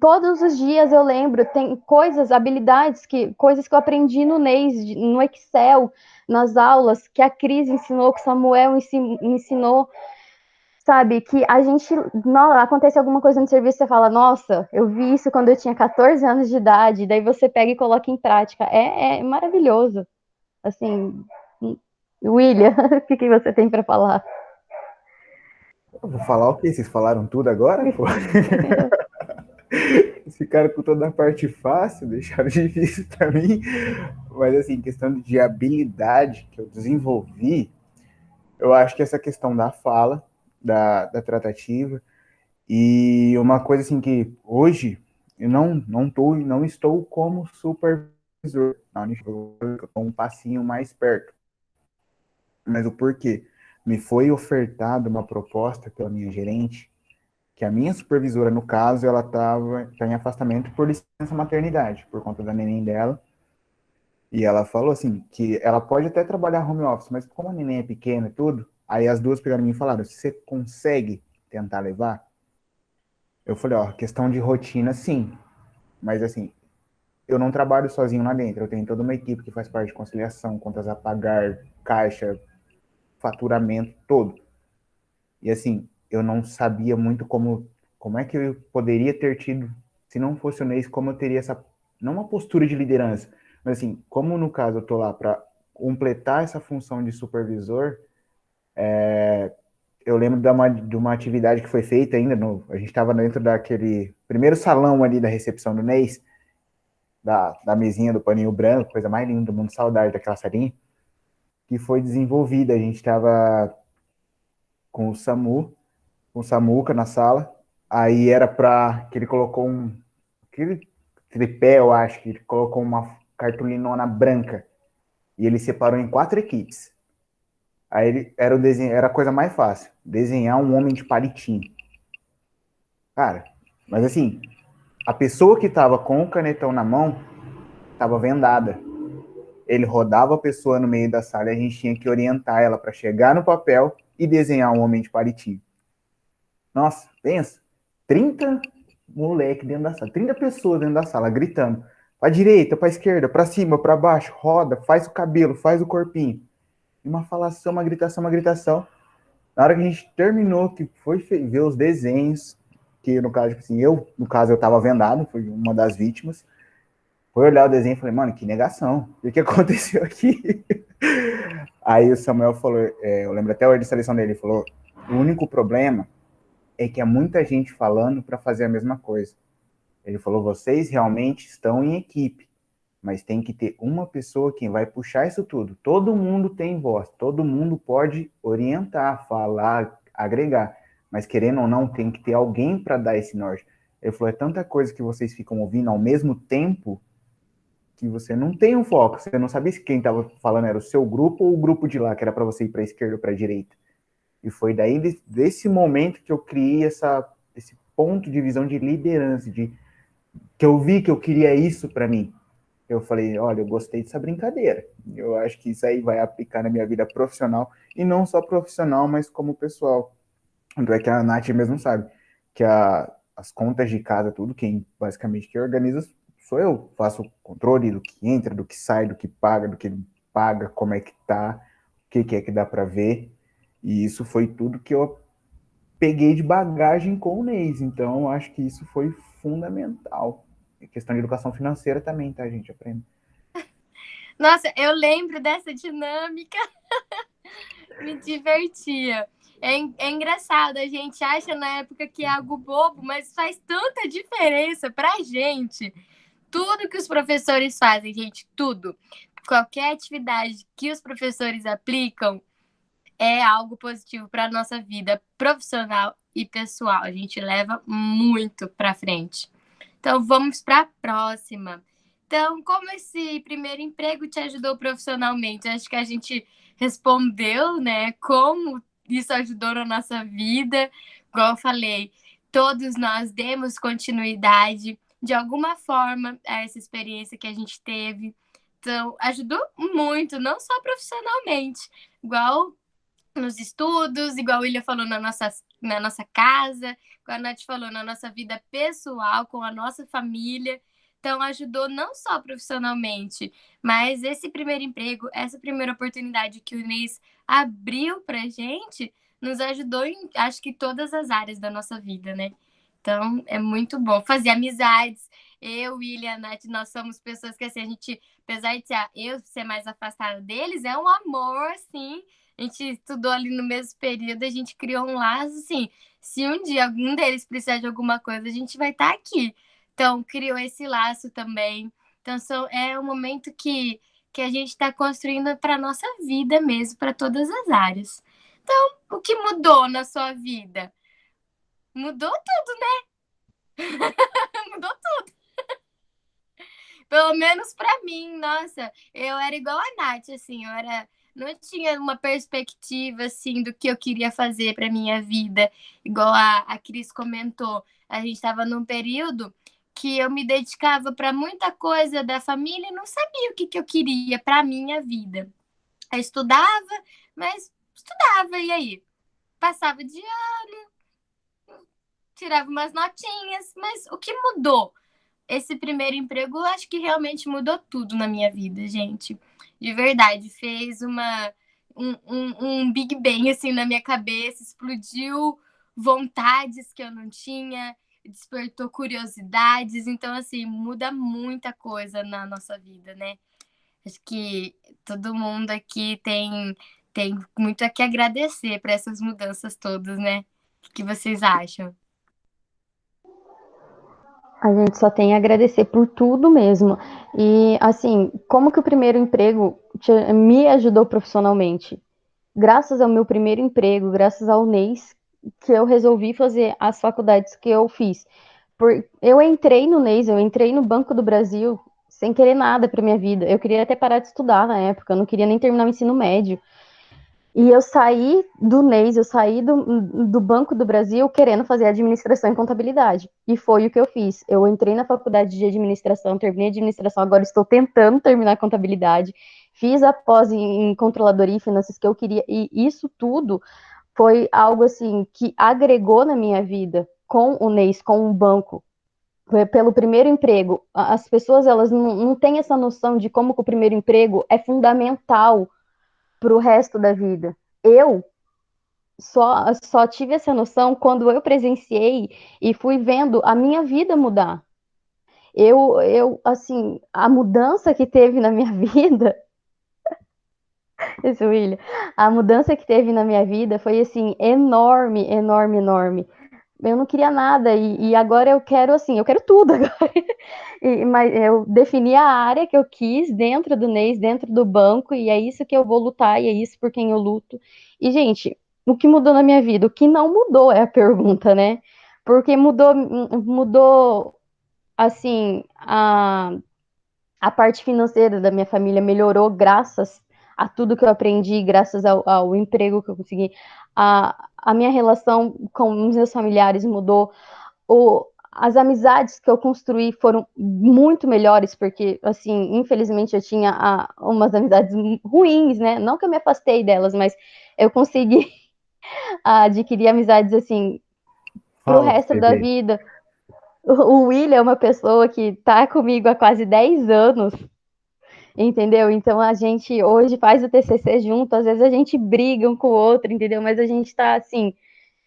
todos os dias eu lembro, tem coisas, habilidades, coisas que eu aprendi no NEIS, no Excel, nas aulas, que a Cris ensinou, que o Samuel ensinou, sabe, que a gente, não, acontece alguma coisa no serviço, você fala, nossa, eu vi isso quando eu tinha 14 anos de idade, daí você pega e coloca em prática, é maravilhoso, assim, William, o que você tem para falar? Eu vou falar o quê? Vocês falaram tudo agora? Pô? Vocês ficaram com toda a parte fácil, deixaram difícil para mim, mas assim, questão de habilidade que eu desenvolvi, eu acho que essa questão da fala, da tratativa, e uma coisa assim que hoje eu não estou como supervisor, não, eu estou um passinho mais perto. Mas o porquê? Me foi ofertada uma proposta pela minha gerente, que a minha supervisora, no caso, ela tá em afastamento por licença maternidade, por conta da neném dela. E ela falou assim, que ela pode até trabalhar home office, mas como a neném é pequena e tudo, aí as duas pegaram em mim e falaram, você consegue tentar levar? Eu falei, ó, questão de rotina, sim. Mas assim, eu não trabalho sozinho lá dentro. Eu tenho toda uma equipe que faz parte de conciliação, contas a pagar, caixa, faturamento todo. E assim, eu não sabia muito como é que eu poderia ter tido, se não fosse o Neis, como eu teria essa, não uma postura de liderança, mas assim, como no caso eu tô lá para completar essa função de supervisor, eu lembro de uma atividade que foi feita ainda, a gente estava dentro daquele primeiro salão ali da recepção do Neis, da mesinha do paninho branco, coisa mais linda do mundo, saudade daquela salinha, que foi desenvolvida. A gente estava com o SAMU, com o Samuca na sala, aí era para que ele colocou aquele tripé, eu acho, que ele colocou uma cartolinona branca, e ele separou em 4 equipes. Aí era a coisa mais fácil, desenhar um homem de palitinho. Cara, mas assim, a pessoa que estava com o canetão na mão estava vendada. Ele rodava a pessoa no meio da sala e a gente tinha que orientar ela para chegar no papel e desenhar um homem de palitinho. Nossa, pensa, 30 moleque dentro da sala, 30 pessoas dentro da sala, gritando. Pra direita, pra esquerda, pra cima, pra baixo, roda, faz o cabelo, faz o corpinho. E uma falação, uma gritação, uma gritação. Na hora que a gente terminou, que foi ver os desenhos, que no caso, assim, eu tava vendado, fui uma das vítimas. Foi olhar o desenho e falei, mano, que negação. O que aconteceu aqui? Aí o Samuel falou, eu lembro até hoje da seleção dele, ele falou, o único problema é que há muita gente falando para fazer a mesma coisa. Ele falou, vocês realmente estão em equipe, mas tem que ter uma pessoa que vai puxar isso tudo. Todo mundo tem voz, todo mundo pode orientar, falar, agregar, mas querendo ou não, tem que ter alguém para dar esse norte. Ele falou, é tanta coisa que vocês ficam ouvindo ao mesmo tempo que você não tem um foco, você não sabia se quem estava falando era o seu grupo ou o grupo de lá, que era para você ir para a esquerda ou para a direita. E foi daí, desse momento, que eu criei esse ponto de visão de liderança, que eu vi que eu queria isso para mim. Eu falei, olha, eu gostei dessa brincadeira. Eu acho que isso aí vai aplicar na minha vida profissional, e não só profissional, mas como pessoal. Tanto é que a Nath mesmo sabe que as contas de casa, tudo, basicamente quem organiza sou eu. Faço o controle do que entra, do que sai, do que não paga, como é que tá, o que é que dá para ver. E isso foi tudo que eu peguei de bagagem com o Neis. Então, eu acho que isso foi fundamental. A questão de educação financeira também, tá, gente? Aprende. Nossa, eu lembro dessa dinâmica. Me divertia. É engraçado, a gente acha na época que é algo bobo, mas faz tanta diferença pra gente. Tudo que os professores fazem, gente, tudo. Qualquer atividade que os professores aplicam é algo positivo para a nossa vida profissional e pessoal. A gente leva muito para frente. Então, vamos para a próxima. Então, como esse primeiro emprego te ajudou profissionalmente? Acho que a gente respondeu, né? Como isso ajudou na nossa vida. Igual eu falei, todos nós demos continuidade de alguma forma a essa experiência que a gente teve. Então, ajudou muito, não só profissionalmente, igual nos estudos, igual a William falou na nossa casa, igual a Nath falou na nossa vida pessoal, com a nossa família. Então, ajudou não só profissionalmente, mas esse primeiro emprego, essa primeira oportunidade que o Inês abriu pra gente, nos ajudou em, acho que, todas as áreas da nossa vida, né? Então, é muito bom. Fazer amizades. Eu, William, a Nath, nós somos pessoas que, assim, a gente, apesar de eu ser mais afastada deles, é um amor, assim. A gente estudou ali no mesmo período, a gente criou um laço, assim. Se um dia algum deles precisar de alguma coisa, a gente vai estar aqui. Então, criou esse laço também. Então, é um momento que a gente está construindo para a nossa vida mesmo, para todas as áreas. Então, o que mudou na sua vida? Mudou tudo, né? Mudou tudo. Pelo menos para mim, nossa, eu era igual a Nath, assim, não tinha uma perspectiva, assim, do que eu queria fazer para minha vida, igual a Cris comentou. A gente estava num período que eu me dedicava para muita coisa da família e não sabia o que eu queria para minha vida. Eu estudava, mas estudava, e aí? Passava de ano, tirava umas notinhas, mas o que mudou? Esse primeiro emprego, eu acho que realmente mudou tudo na minha vida, gente. De verdade, um Big Bang assim na minha cabeça, explodiu vontades que eu não tinha, despertou curiosidades, então assim, muda muita coisa na nossa vida, né? Acho que todo mundo aqui tem muito a que agradecer para essas mudanças todas, né? O que vocês acham? A gente só tem a agradecer por tudo mesmo. E, assim, como que o primeiro emprego me ajudou profissionalmente? Graças ao meu primeiro emprego, graças ao NEIS, que eu resolvi fazer as faculdades que eu fiz. Eu entrei no NEIS, eu entrei no Banco do Brasil sem querer nada para minha vida. Eu queria até parar de estudar na época, eu não queria nem terminar o ensino médio. E eu saí do NEIS, eu saí do Banco do Brasil querendo fazer administração e contabilidade. E foi o que eu fiz. Eu entrei na faculdade de administração, terminei administração, agora estou tentando terminar contabilidade. Fiz a pós em controladoria e finanças que eu queria. E isso tudo foi algo assim que agregou na minha vida com o NEIS, com o banco. Pelo primeiro emprego, as pessoas elas não têm essa noção de como que o primeiro emprego é fundamental para o resto da vida. Eu só tive essa noção quando eu presenciei e fui vendo a minha vida mudar. Assim, a mudança que teve na minha vida, esse William, a mudança que teve na minha vida foi, assim, enorme, enorme, enorme. Eu não queria nada e agora eu quero, assim, eu quero tudo agora. Mas eu defini a área que eu quis dentro do NEIS, dentro do banco, e é isso que eu vou lutar, e é isso por quem eu luto. E, gente, o que mudou na minha vida? O que não mudou é a pergunta, né? Porque mudou assim, a parte financeira da minha família melhorou graças a tudo que eu aprendi, graças ao emprego que eu consegui. A minha relação com os meus familiares mudou. As amizades que eu construí foram muito melhores, porque, assim, infelizmente eu tinha umas amizades ruins, né? Não que eu me afastei delas, mas eu consegui adquirir amizades, assim, pro Fala pra resto você da ver. vida. O William é uma pessoa que tá comigo há quase 10 anos, entendeu? Então a gente hoje faz o TCC junto, às vezes a gente briga um com o outro, entendeu? Mas a gente tá, assim,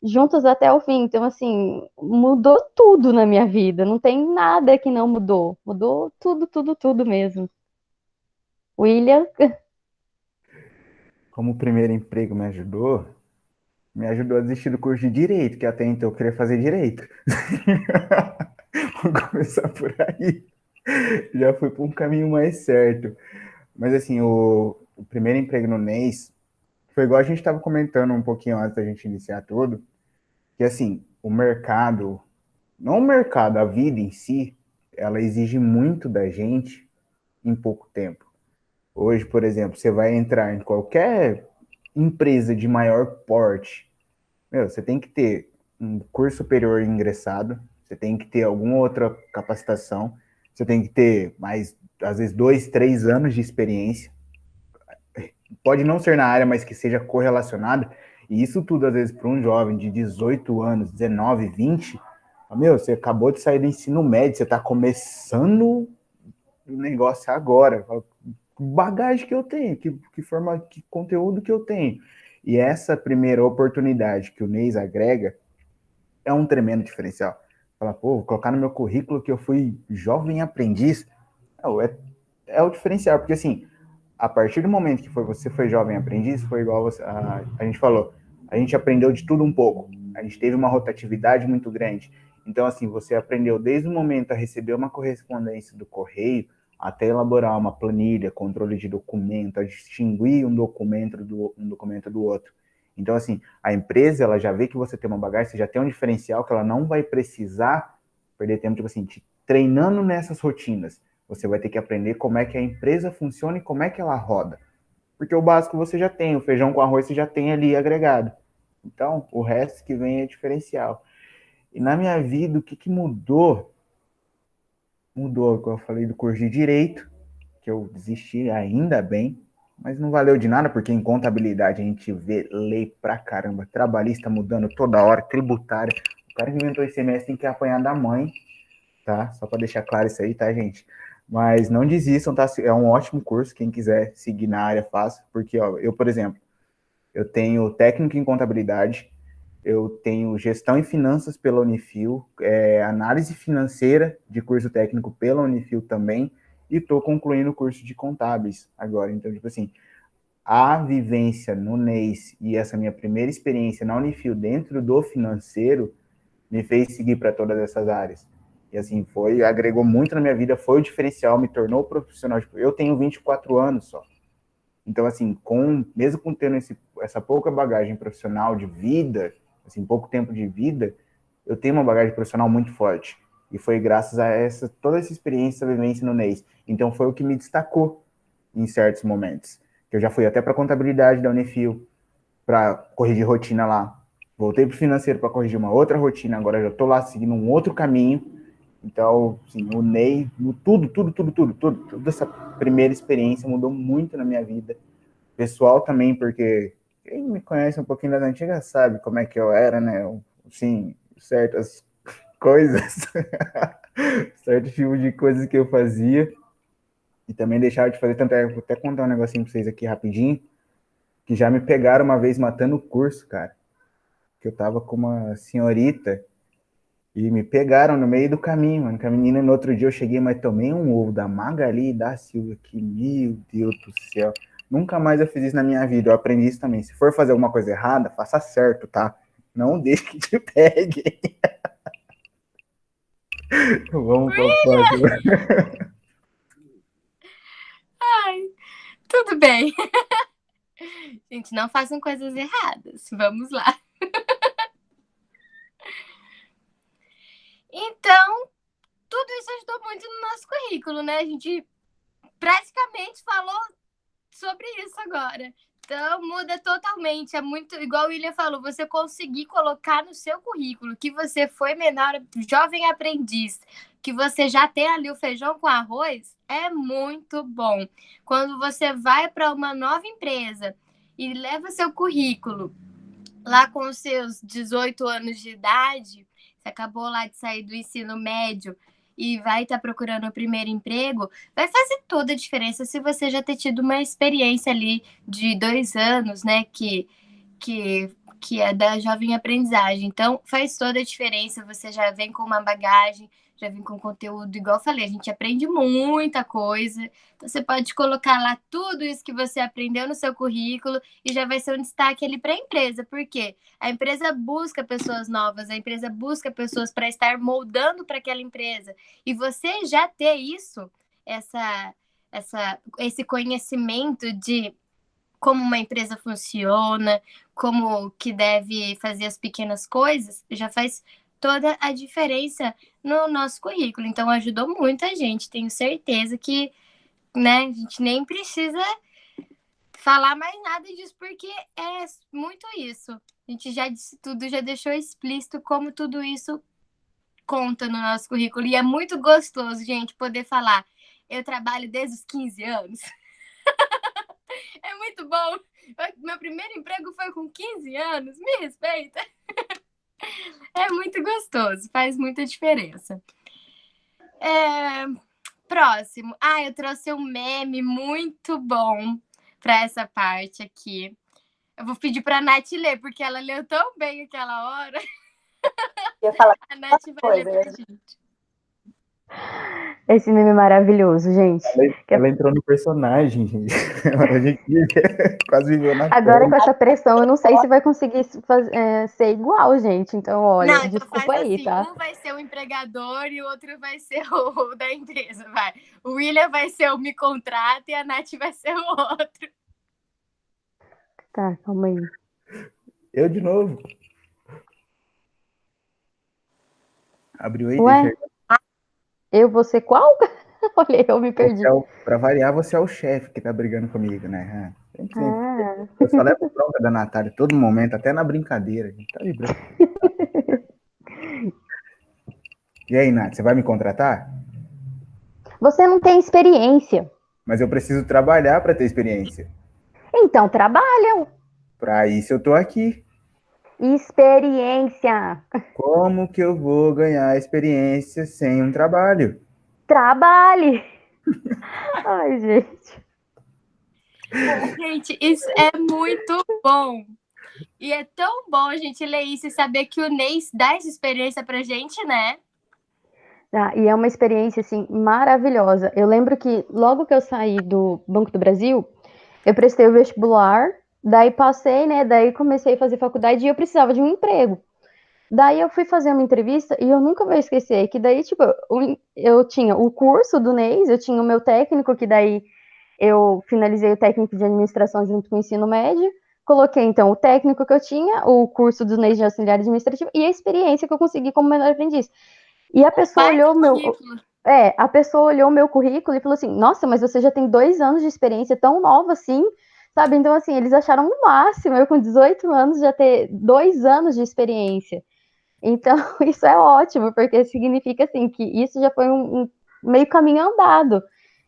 juntos até o fim. Então, assim, mudou tudo na minha vida. Não tem nada que não mudou. Mudou tudo, tudo, tudo mesmo. William, Como o primeiro emprego me ajudou a desistir do curso de Direito, que até então eu queria fazer Direito. Vou começar por aí. Já fui para um caminho mais certo. Mas assim, o primeiro emprego no NEIS foi igual a gente estava comentando um pouquinho antes da gente iniciar tudo, que assim, o mercado, não o mercado, a vida em si, ela exige muito da gente em pouco tempo. Hoje, por exemplo, você vai entrar em qualquer empresa de maior porte, você tem que ter um curso superior ingressado, você tem que ter alguma outra capacitação, você tem que ter mais, às vezes, 2, 3 anos de experiência. Pode não ser na área, mas que seja correlacionado. E isso tudo, às vezes, para um jovem de 18 anos, 19, 20, você acabou de sair do ensino médio, você está começando o negócio agora. Que bagagem que eu tenho, que conteúdo que eu tenho. E essa primeira oportunidade que o NEIS agrega é um tremendo diferencial. Fala, pô, vou colocar no meu currículo que eu fui jovem aprendiz. É o diferencial, porque assim, a partir do momento que você foi jovem aprendiz, foi igual a gente falou, a gente aprendeu de tudo um pouco, a gente teve uma rotatividade muito grande. Então, assim, você aprendeu desde o momento a receber uma correspondência do correio, até elaborar uma planilha, controle de documento, a distinguir um documento do outro. Então, assim, a empresa, ela já vê que você tem uma bagagem, você já tem um diferencial que ela não vai precisar perder tempo, tipo assim, te treinando nessas rotinas. Você vai ter que aprender como é que a empresa funciona e como é que ela roda. Porque o básico você já tem, o feijão com arroz você já tem ali agregado. Então, o resto que vem é diferencial. E na minha vida, o que mudou? Mudou, como eu falei, do curso de Direito, que eu desisti ainda bem, mas não valeu de nada, porque em contabilidade a gente vê lei pra caramba, trabalhista mudando toda hora, tributária. O cara que inventou esse semestre tem que apanhar da mãe, tá? Só para deixar claro isso aí, tá, gente? Mas não desistam, tá? É um ótimo curso, quem quiser seguir na área, faça. Porque, ó, eu, por exemplo, Eu tenho técnico em contabilidade, eu tenho gestão em finanças pela Unifil, análise financeira de curso técnico pela Unifil também, e estou concluindo o curso de contábeis agora. Então, tipo assim, a vivência no NEIS e essa minha primeira experiência na Unifil dentro do financeiro me fez seguir para todas essas áreas. E assim, agregou muito na minha vida, foi o diferencial, me tornou profissional. Eu tenho 24 anos só. Então, assim, mesmo com tendo essa pouca bagagem profissional de vida, assim, pouco tempo de vida, eu tenho uma bagagem profissional muito forte. E foi graças a toda essa experiência, essa vivência no NEIS. Então, foi o que me destacou em certos momentos. Eu já fui até para a contabilidade da Unifil, para corrigir rotina lá. Voltei para o financeiro para corrigir uma outra rotina, agora já estou lá seguindo um outro caminho. Então, assim, o NEI, toda essa primeira experiência mudou muito na minha vida. Pessoal também, porque quem me conhece um pouquinho das antigas sabe como é que eu era, né? Assim, certas coisas, certo tipo de coisas que eu fazia e também deixava de fazer. Tanto vou até contar um negocinho pra vocês aqui rapidinho, que já me pegaram uma vez matando o curso, cara. Que eu tava com uma senhorita e me pegaram no meio do caminho, mano. Com a menina, no outro dia eu cheguei, mas tomei um ovo da Magali e da Silvia, que, meu Deus do céu. Nunca mais eu fiz isso na minha vida, eu aprendi isso também. Se for fazer alguma coisa errada, faça certo, tá? Não deixe que te pegue. Vamos para o próximo. Ai, tudo bem. Gente, não façam coisas erradas. Vamos lá. Então, tudo isso ajudou muito no nosso currículo, né? A gente praticamente falou sobre isso agora. Então, muda totalmente. É muito, igual o William falou, você conseguir colocar no seu currículo que você foi menor, jovem aprendiz, que você já tem ali o feijão com arroz, é muito bom. Quando você vai para uma nova empresa e leva seu currículo lá com os seus 18 anos de idade, você acabou lá de sair do ensino médio e vai estar procurando o primeiro emprego, vai fazer toda a diferença se você já ter tido uma experiência ali de 2 anos, né, que é da jovem aprendizagem. Então, faz toda a diferença, você já vem com uma bagagem, já vem com conteúdo, igual eu falei, a gente aprende muita coisa, então você pode colocar lá tudo isso que você aprendeu no seu currículo e já vai ser um destaque ali para a empresa, porque a empresa busca pessoas novas, a empresa busca pessoas para estar moldando para aquela empresa, e você já ter isso, esse conhecimento de como uma empresa funciona, como que deve fazer as pequenas coisas, já faz toda a diferença no nosso currículo. Então, ajudou muito a gente. Tenho certeza que, né, a gente nem precisa falar mais nada disso, porque é muito isso. A gente já disse tudo, já deixou explícito como tudo isso conta no nosso currículo. E é muito gostoso, gente, poder falar. Eu trabalho desde os 15 anos. É muito bom. Meu primeiro emprego foi com 15 anos. Me respeita. É muito gostoso. Faz muita diferença. Próximo. Eu trouxe um meme muito bom para essa parte aqui. Eu vou pedir para a Nath ler, porque ela leu tão bem aquela hora. Eu ia falar a Nath vai ler pra gente. Esse meme é maravilhoso, gente. Ela entrou no personagem, gente. A gente quase viveu na Agora, com essa pressão, eu não sei se vai conseguir ser igual, gente. Então, olha, Não, então desculpa faz aí, assim, tá? um vai ser o empregador e o outro vai ser o da empresa, vai. O William vai ser o me contrata e a Nath vai ser o outro. Tá, calma aí. Eu de novo. Abriu aí, Ué? deixa Eu vou ser qual? Olha, eu me perdi. Pra variar, você é o chefe que tá brigando comigo, né? Sempre. Ah. Eu só levo bronca da Natália todo momento, até na brincadeira. A gente tá de bronca. E aí, Nath, você vai me contratar? Você não tem experiência. Mas eu preciso trabalhar para ter experiência. Então, trabalha. Para isso eu tô aqui. Experiência. Como que eu vou ganhar experiência sem um trabalho? Trabalhe. Ai, gente. Gente, isso é muito bom. E é tão bom a gente ler isso e saber que o Neis dá essa experiência pra gente, né? E é uma experiência, assim, maravilhosa. Eu lembro que logo que eu saí do Banco do Brasil, eu prestei o vestibular, daí passei, né? Daí comecei a fazer faculdade e eu precisava de um emprego. Daí eu fui fazer uma entrevista e eu nunca vou esquecer que daí, tipo, eu tinha o curso do NEIS, eu tinha o meu técnico, que daí eu finalizei o técnico de administração junto com o ensino médio, coloquei, então, o técnico que eu tinha, o curso do NEIS de auxiliar administrativo e a experiência que eu consegui como menor aprendiz. E a pessoa olhou meu... a pessoa olhou o meu currículo e falou assim, nossa, mas você já tem 2 anos de experiência tão nova assim, sabe? Então, assim, eles acharam o máximo, eu com 18 anos já ter 2 anos de experiência. Então, isso é ótimo, porque significa, assim, que isso já foi um meio caminho andado,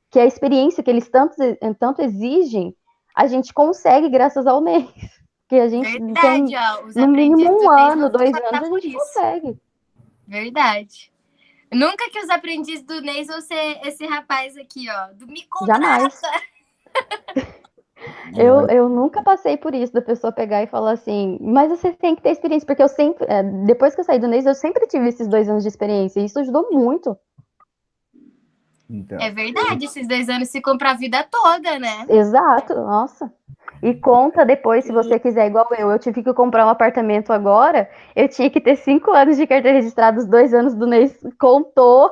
que a experiência que eles tanto exigem, a gente consegue graças ao mês. Que a gente Verdade, tem, ó, os no mínimo, aprendizes 1 do Neis ano, vão 2 passar anos, a por gente isso. consegue. Verdade. Nunca que os aprendizes do Neis vão ser esse rapaz aqui, ó, do me contrata. Jamais. Eu nunca passei por isso, da pessoa pegar e falar assim, mas você tem que ter experiência, porque eu sempre, depois que eu saí do NEIS, eu sempre tive esses 2 anos de experiência, e isso ajudou muito. Então, É verdade, esses 2 anos ficam pra vida toda, né? Exato, nossa. E conta depois, se você quiser, igual eu tive que comprar um apartamento agora, eu tinha que ter 5 anos de carteira registrada, os 2 anos do mês contou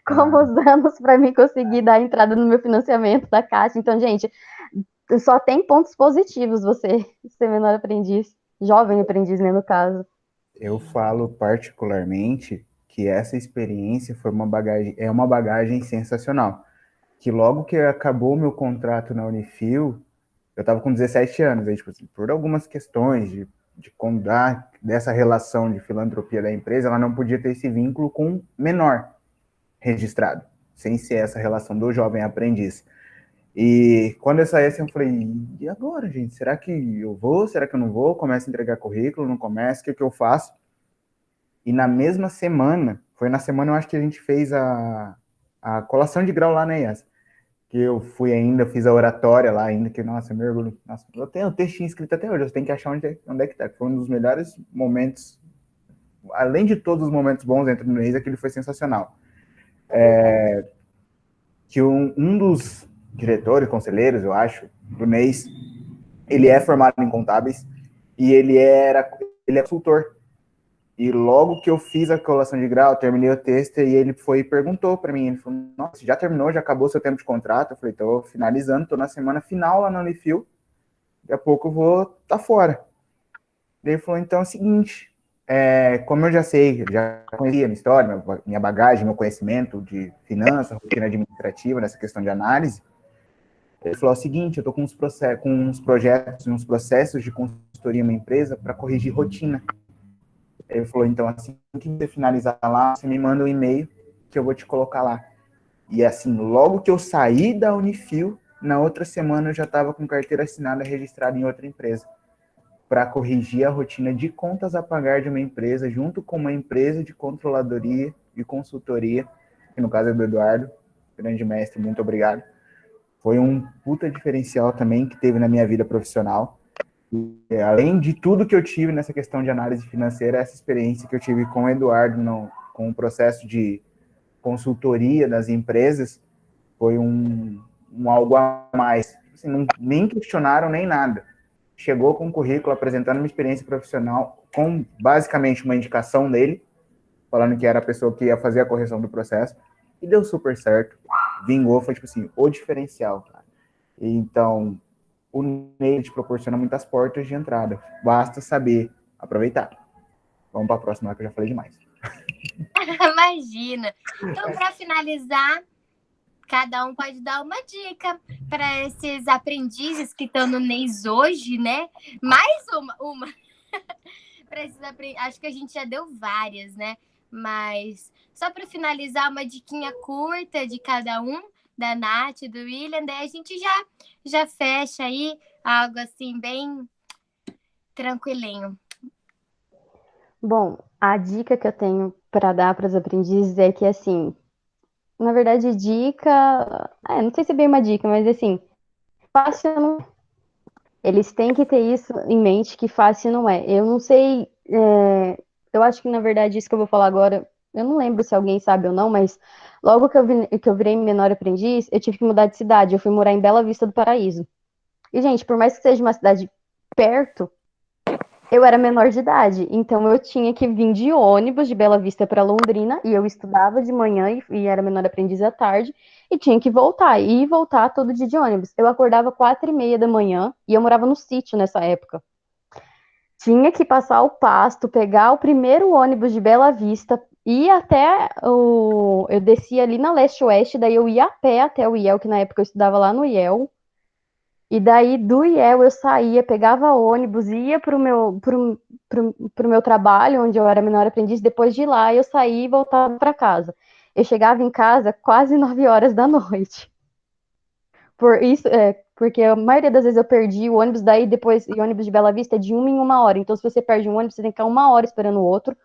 como os anos para mim conseguir dar entrada no meu financiamento da Caixa. Então, gente, só tem pontos positivos você ser menor aprendiz, jovem aprendiz, né, no caso. eu falo particularmente que essa experiência foi é uma bagagem sensacional. Que logo que acabou o meu contrato na Unifil, eu estava com 17 anos, aí, tipo assim, por algumas questões de condar dessa relação de filantropia da empresa, ela não podia ter esse vínculo com menor registrado, sem ser essa relação do jovem aprendiz. E quando eu saí assim, eu falei, e agora, gente? Será que eu vou? Será que eu não vou? Começo a entregar currículo, não começo? O que eu faço? E na mesma semana, foi na semana, eu acho que a gente fez a colação de grau lá na IAS, que eu fui ainda, fiz a oratória lá ainda, que, nossa, eu me orgulho. Nossa, eu tenho o textinho escrito até hoje, eu tenho que achar onde é que tá. Foi um dos melhores momentos, além de todos os momentos bons dentro do mês, aquele foi sensacional. Que um dos diretores, conselheiros, eu acho, do mês, ele é formado em contábeis e ele é consultor. E logo que eu fiz a colação de grau, terminei o texto e ele foi e perguntou para mim, ele falou, nossa, já terminou, já acabou seu tempo de contrato? Eu falei, tô finalizando, tô na semana final lá no Unifil, daqui a pouco eu vou tá fora. Ele falou, então é o seguinte, como eu já sei, já conhecia a minha história, minha bagagem, meu conhecimento de finanças, rotina administrativa, nessa questão de análise, ele falou o seguinte, eu tô com uns projetos, uns processos de consultoria em uma empresa para corrigir rotina. Ele falou, então, assim que você finalizar lá, você me manda um e-mail que eu vou te colocar lá. E assim, logo que eu saí da Unifil, na outra semana eu já estava com carteira assinada registrada em outra empresa, para corrigir a rotina de contas a pagar de uma empresa, junto com uma empresa de controladoria e consultoria, que no caso é do Eduardo, grande mestre, muito obrigado. Foi um puta diferencial também que teve na minha vida profissional. E, além de tudo que eu tive nessa questão de análise financeira, essa experiência que eu tive com o Eduardo, com o processo de consultoria das empresas, foi um algo a mais. Assim, nem questionaram nem nada. Chegou com um currículo apresentando uma experiência profissional com basicamente uma indicação dele, falando que era a pessoa que ia fazer a correção do processo, e deu super certo. Vingou, foi tipo assim, o diferencial, cara. Então, o Ney te proporciona muitas portas de entrada. Basta saber aproveitar. Vamos para a próxima, que eu já falei demais. Imagina. Então, para finalizar, cada um pode dar uma dica para esses aprendizes que estão no NEIS hoje, né? Mais uma. Para esses acho que a gente já deu várias, né? Mas só para finalizar, uma diquinha curta de cada um, da Nath, do William, daí a gente já fecha aí algo assim bem tranquilinho. Bom, a dica que eu tenho para dar para os aprendizes é que, assim, na verdade, dica. Não sei se é bem uma dica, mas assim, fácil não é. Eles têm que ter isso em mente, que fácil não é. Eu não sei, eu acho que, na verdade, isso que eu vou falar agora, eu não lembro se alguém sabe ou não, mas logo que eu virei menor aprendiz, eu tive que mudar de cidade. Eu fui morar em Bela Vista do Paraíso. E, gente, por mais que seja uma cidade perto, eu era menor de idade, então eu tinha que vir de ônibus de Bela Vista para Londrina, e eu estudava de manhã e era menor aprendiz à tarde, e tinha que voltar, e voltar todo dia de ônibus. Eu acordava 4h30 da manhã, e eu morava no sítio nessa época. Tinha que passar o Pasto, pegar o primeiro ônibus de Bela Vista, ir até o... Eu descia ali na Leste-Oeste, daí eu ia a pé até o IEL, que na época eu estudava lá no IEL, e daí do IEL eu saía, pegava ônibus, ia pro meu trabalho, onde eu era menor aprendiz. Depois de lá eu saía e voltava para casa. Eu chegava em casa quase 9 horas da noite. Por isso, porque a maioria das vezes eu perdi o ônibus, daí depois, o ônibus de Bela Vista é de 1 em 1 hora. Então, se você perde um ônibus, você tem que ficar 1 hora esperando o outro.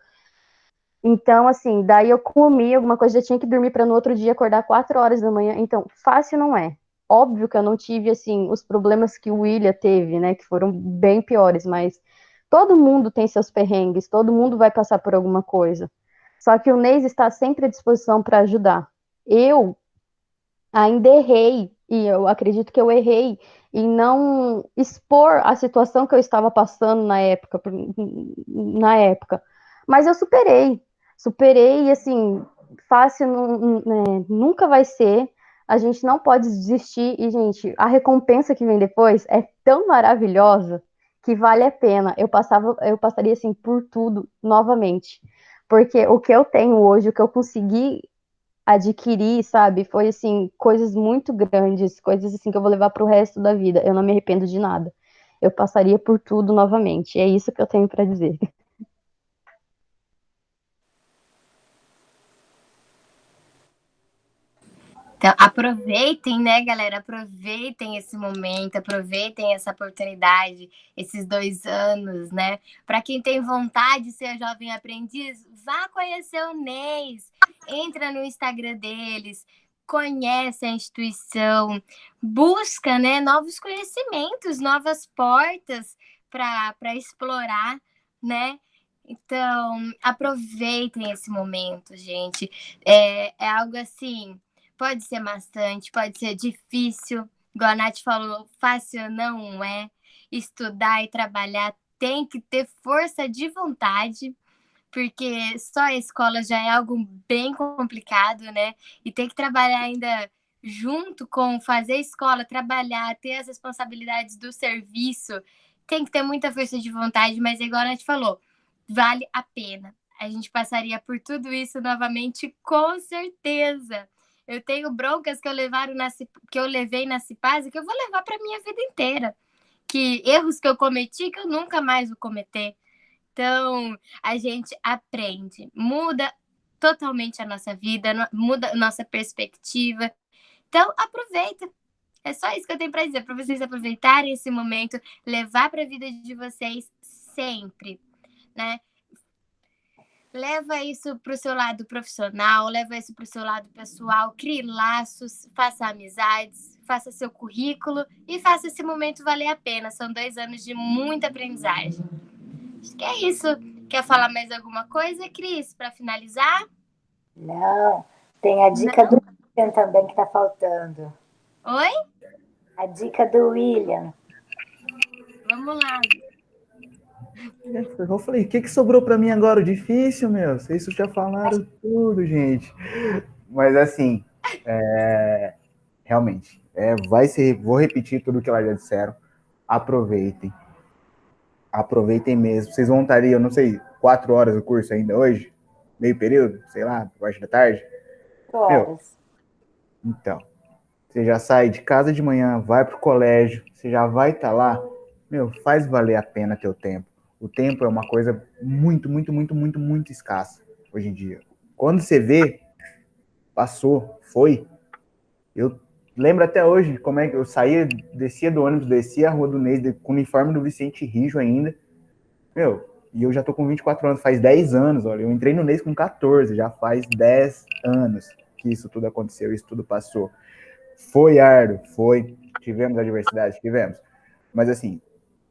Então, assim, daí eu comi alguma coisa, já tinha que dormir para no outro dia acordar 4 horas da manhã. Então, fácil não é. Óbvio que eu não tive, assim, os problemas que o William teve, né, que foram bem piores, mas todo mundo tem seus perrengues, todo mundo vai passar por alguma coisa. Só que o Neis está sempre à disposição para ajudar. Eu ainda errei, e eu acredito que eu errei em não expor a situação que eu estava passando na época. Mas eu superei, e assim, fácil nunca vai ser. A gente não pode desistir, e, gente, a recompensa que vem depois é tão maravilhosa que vale a pena. Eu passaria assim por tudo novamente. Porque o que eu tenho hoje, o que eu consegui adquirir, sabe, foi assim, coisas muito grandes, coisas assim que eu vou levar para o resto da vida. Eu não me arrependo de nada. Eu passaria por tudo novamente. É isso que eu tenho para dizer. Então, aproveitem, né, galera? Aproveitem esse momento, aproveitem essa oportunidade, esses 2 anos, né? Para quem tem vontade de ser jovem aprendiz, vá conhecer o Neis, entra no Instagram deles, conhece a instituição, busca, né, novos conhecimentos, novas portas para explorar, né? Então, aproveitem esse momento, gente. É algo assim. Pode ser maçante, pode ser difícil. Igual a Nath falou, fácil não é. Estudar e trabalhar tem que ter força de vontade, porque só a escola já é algo bem complicado, né? E tem que trabalhar ainda junto com fazer escola, trabalhar, ter as responsabilidades do serviço. Tem que ter muita força de vontade, mas igual a Nath falou, vale a pena. A gente passaria por tudo isso novamente, com certeza. Eu tenho broncas que eu levei na Cipasa que eu vou levar para minha vida inteira. Que erros que eu cometi que eu nunca mais vou cometer. Então, a gente aprende, muda totalmente a nossa vida, muda a nossa perspectiva. Então, aproveita. É só isso que eu tenho para dizer, para vocês aproveitarem esse momento, levar para a vida de vocês sempre, né? Leva isso para o seu lado profissional, leva isso para o seu lado pessoal, crie laços, faça amizades, faça seu currículo e faça esse momento valer a pena. São 2 anos de muita aprendizagem. Acho que é isso. Quer falar mais alguma coisa, Cris, para finalizar? Não, tem a dica do William também que está faltando. Oi? A dica do William. Vamos lá. Eu falei, o que sobrou para mim agora? O difícil, meu. Vocês já falaram tudo, gente. Mas assim, realmente, vou repetir tudo que elas já disseram. Aproveitem. Aproveitem mesmo. Vocês vão estar ali, eu não sei, 4 horas do curso ainda hoje? Meio período? Sei lá, parte da tarde? 4 horas. Então, você já sai de casa de manhã, vai pro colégio, você já vai estar lá. Faz valer a pena teu tempo. O tempo é uma coisa muito, muito, muito, muito, muito escassa hoje em dia. Quando você vê, passou, foi. Eu lembro até hoje como é que eu saía, descia do ônibus, descia a rua do Neis, com o uniforme do Vicente Rijo ainda. E eu já tô com 24 anos, faz 10 anos, olha. Eu entrei no Neis com 14, já faz 10 anos que isso tudo aconteceu, isso tudo passou. Foi árduo, foi. tivemos adversidades, tivemos. Mas assim,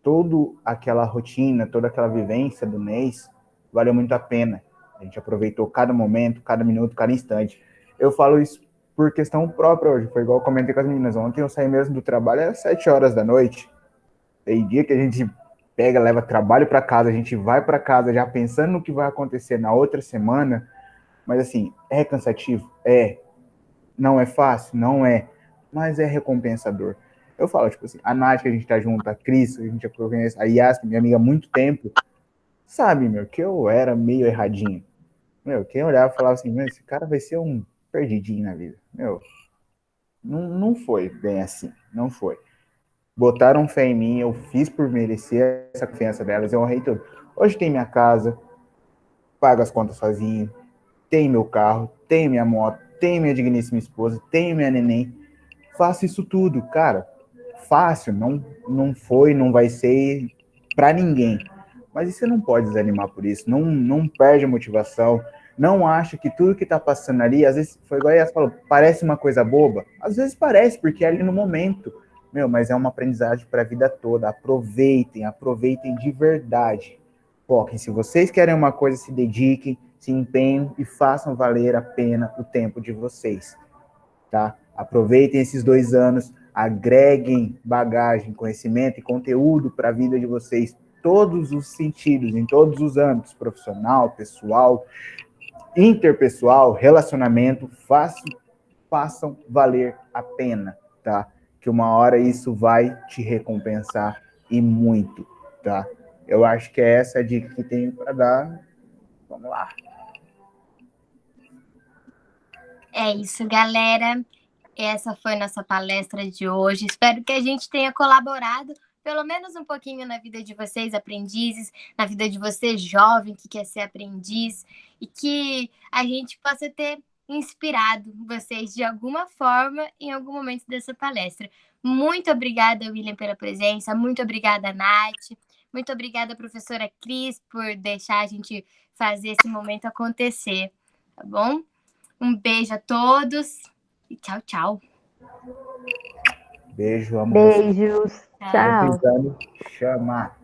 toda aquela rotina, toda aquela vivência do mês valeu muito a pena. A gente aproveitou cada momento, cada minuto, cada instante. Eu falo isso por questão própria hoje. Foi igual eu comentei com as meninas. Ontem eu saí mesmo do trabalho, era 7 horas da noite. Tem dia que a gente pega, leva trabalho para casa, a gente vai para casa já pensando no que vai acontecer na outra semana. Mas assim, é cansativo? É. Não é fácil? Não é. Mas é recompensador. Eu falo, tipo assim, a Nath, que a gente tá junto, a Cris, que a gente já conhece, a Yasmin, minha amiga há muito tempo, sabe, meu, que eu era meio erradinho. Meu, quem olhava e falava assim, meu, esse cara vai ser um perdidinho na vida. Meu, não foi bem assim, não foi. Botaram fé em mim, eu fiz por merecer essa confiança delas, eu honrei tudo. Hoje tem minha casa, pago as contas sozinho, tenho meu carro, tenho minha moto, tenho minha digníssima esposa, tenho minha neném. Faço isso tudo, cara. Fácil, não foi, não vai ser para ninguém. Mas você não pode desanimar por isso, não perde a motivação, não acha que tudo que tá passando ali, às vezes, foi igual a Yas falou, parece uma coisa boba, às vezes parece, porque é ali no momento, meu, mas é uma aprendizagem para a vida toda, aproveitem de verdade, foquem, se vocês querem uma coisa, se dediquem, se empenhem e façam valer a pena o tempo de vocês, tá? Aproveitem esses 2 anos, agreguem bagagem, conhecimento e conteúdo para a vida de vocês, todos os sentidos, em todos os âmbitos, profissional, pessoal, interpessoal, relacionamento, façam valer a pena, tá? Que uma hora isso vai te recompensar e muito, tá? Eu acho que é essa a dica que tenho para dar. Vamos lá. É isso, galera. Essa foi nossa palestra de hoje. Espero que a gente tenha colaborado pelo menos um pouquinho na vida de vocês, aprendizes, na vida de você, jovem que quer ser aprendiz, e que a gente possa ter inspirado vocês de alguma forma em algum momento dessa palestra. Muito obrigada, William, pela presença. Muito obrigada, Nath. Muito obrigada, professora Cris, por deixar a gente fazer esse momento acontecer, tá bom? Um beijo a todos e tchau, tchau. Beijo, amo Beijos. vocês. Tchau. Precisando chamar.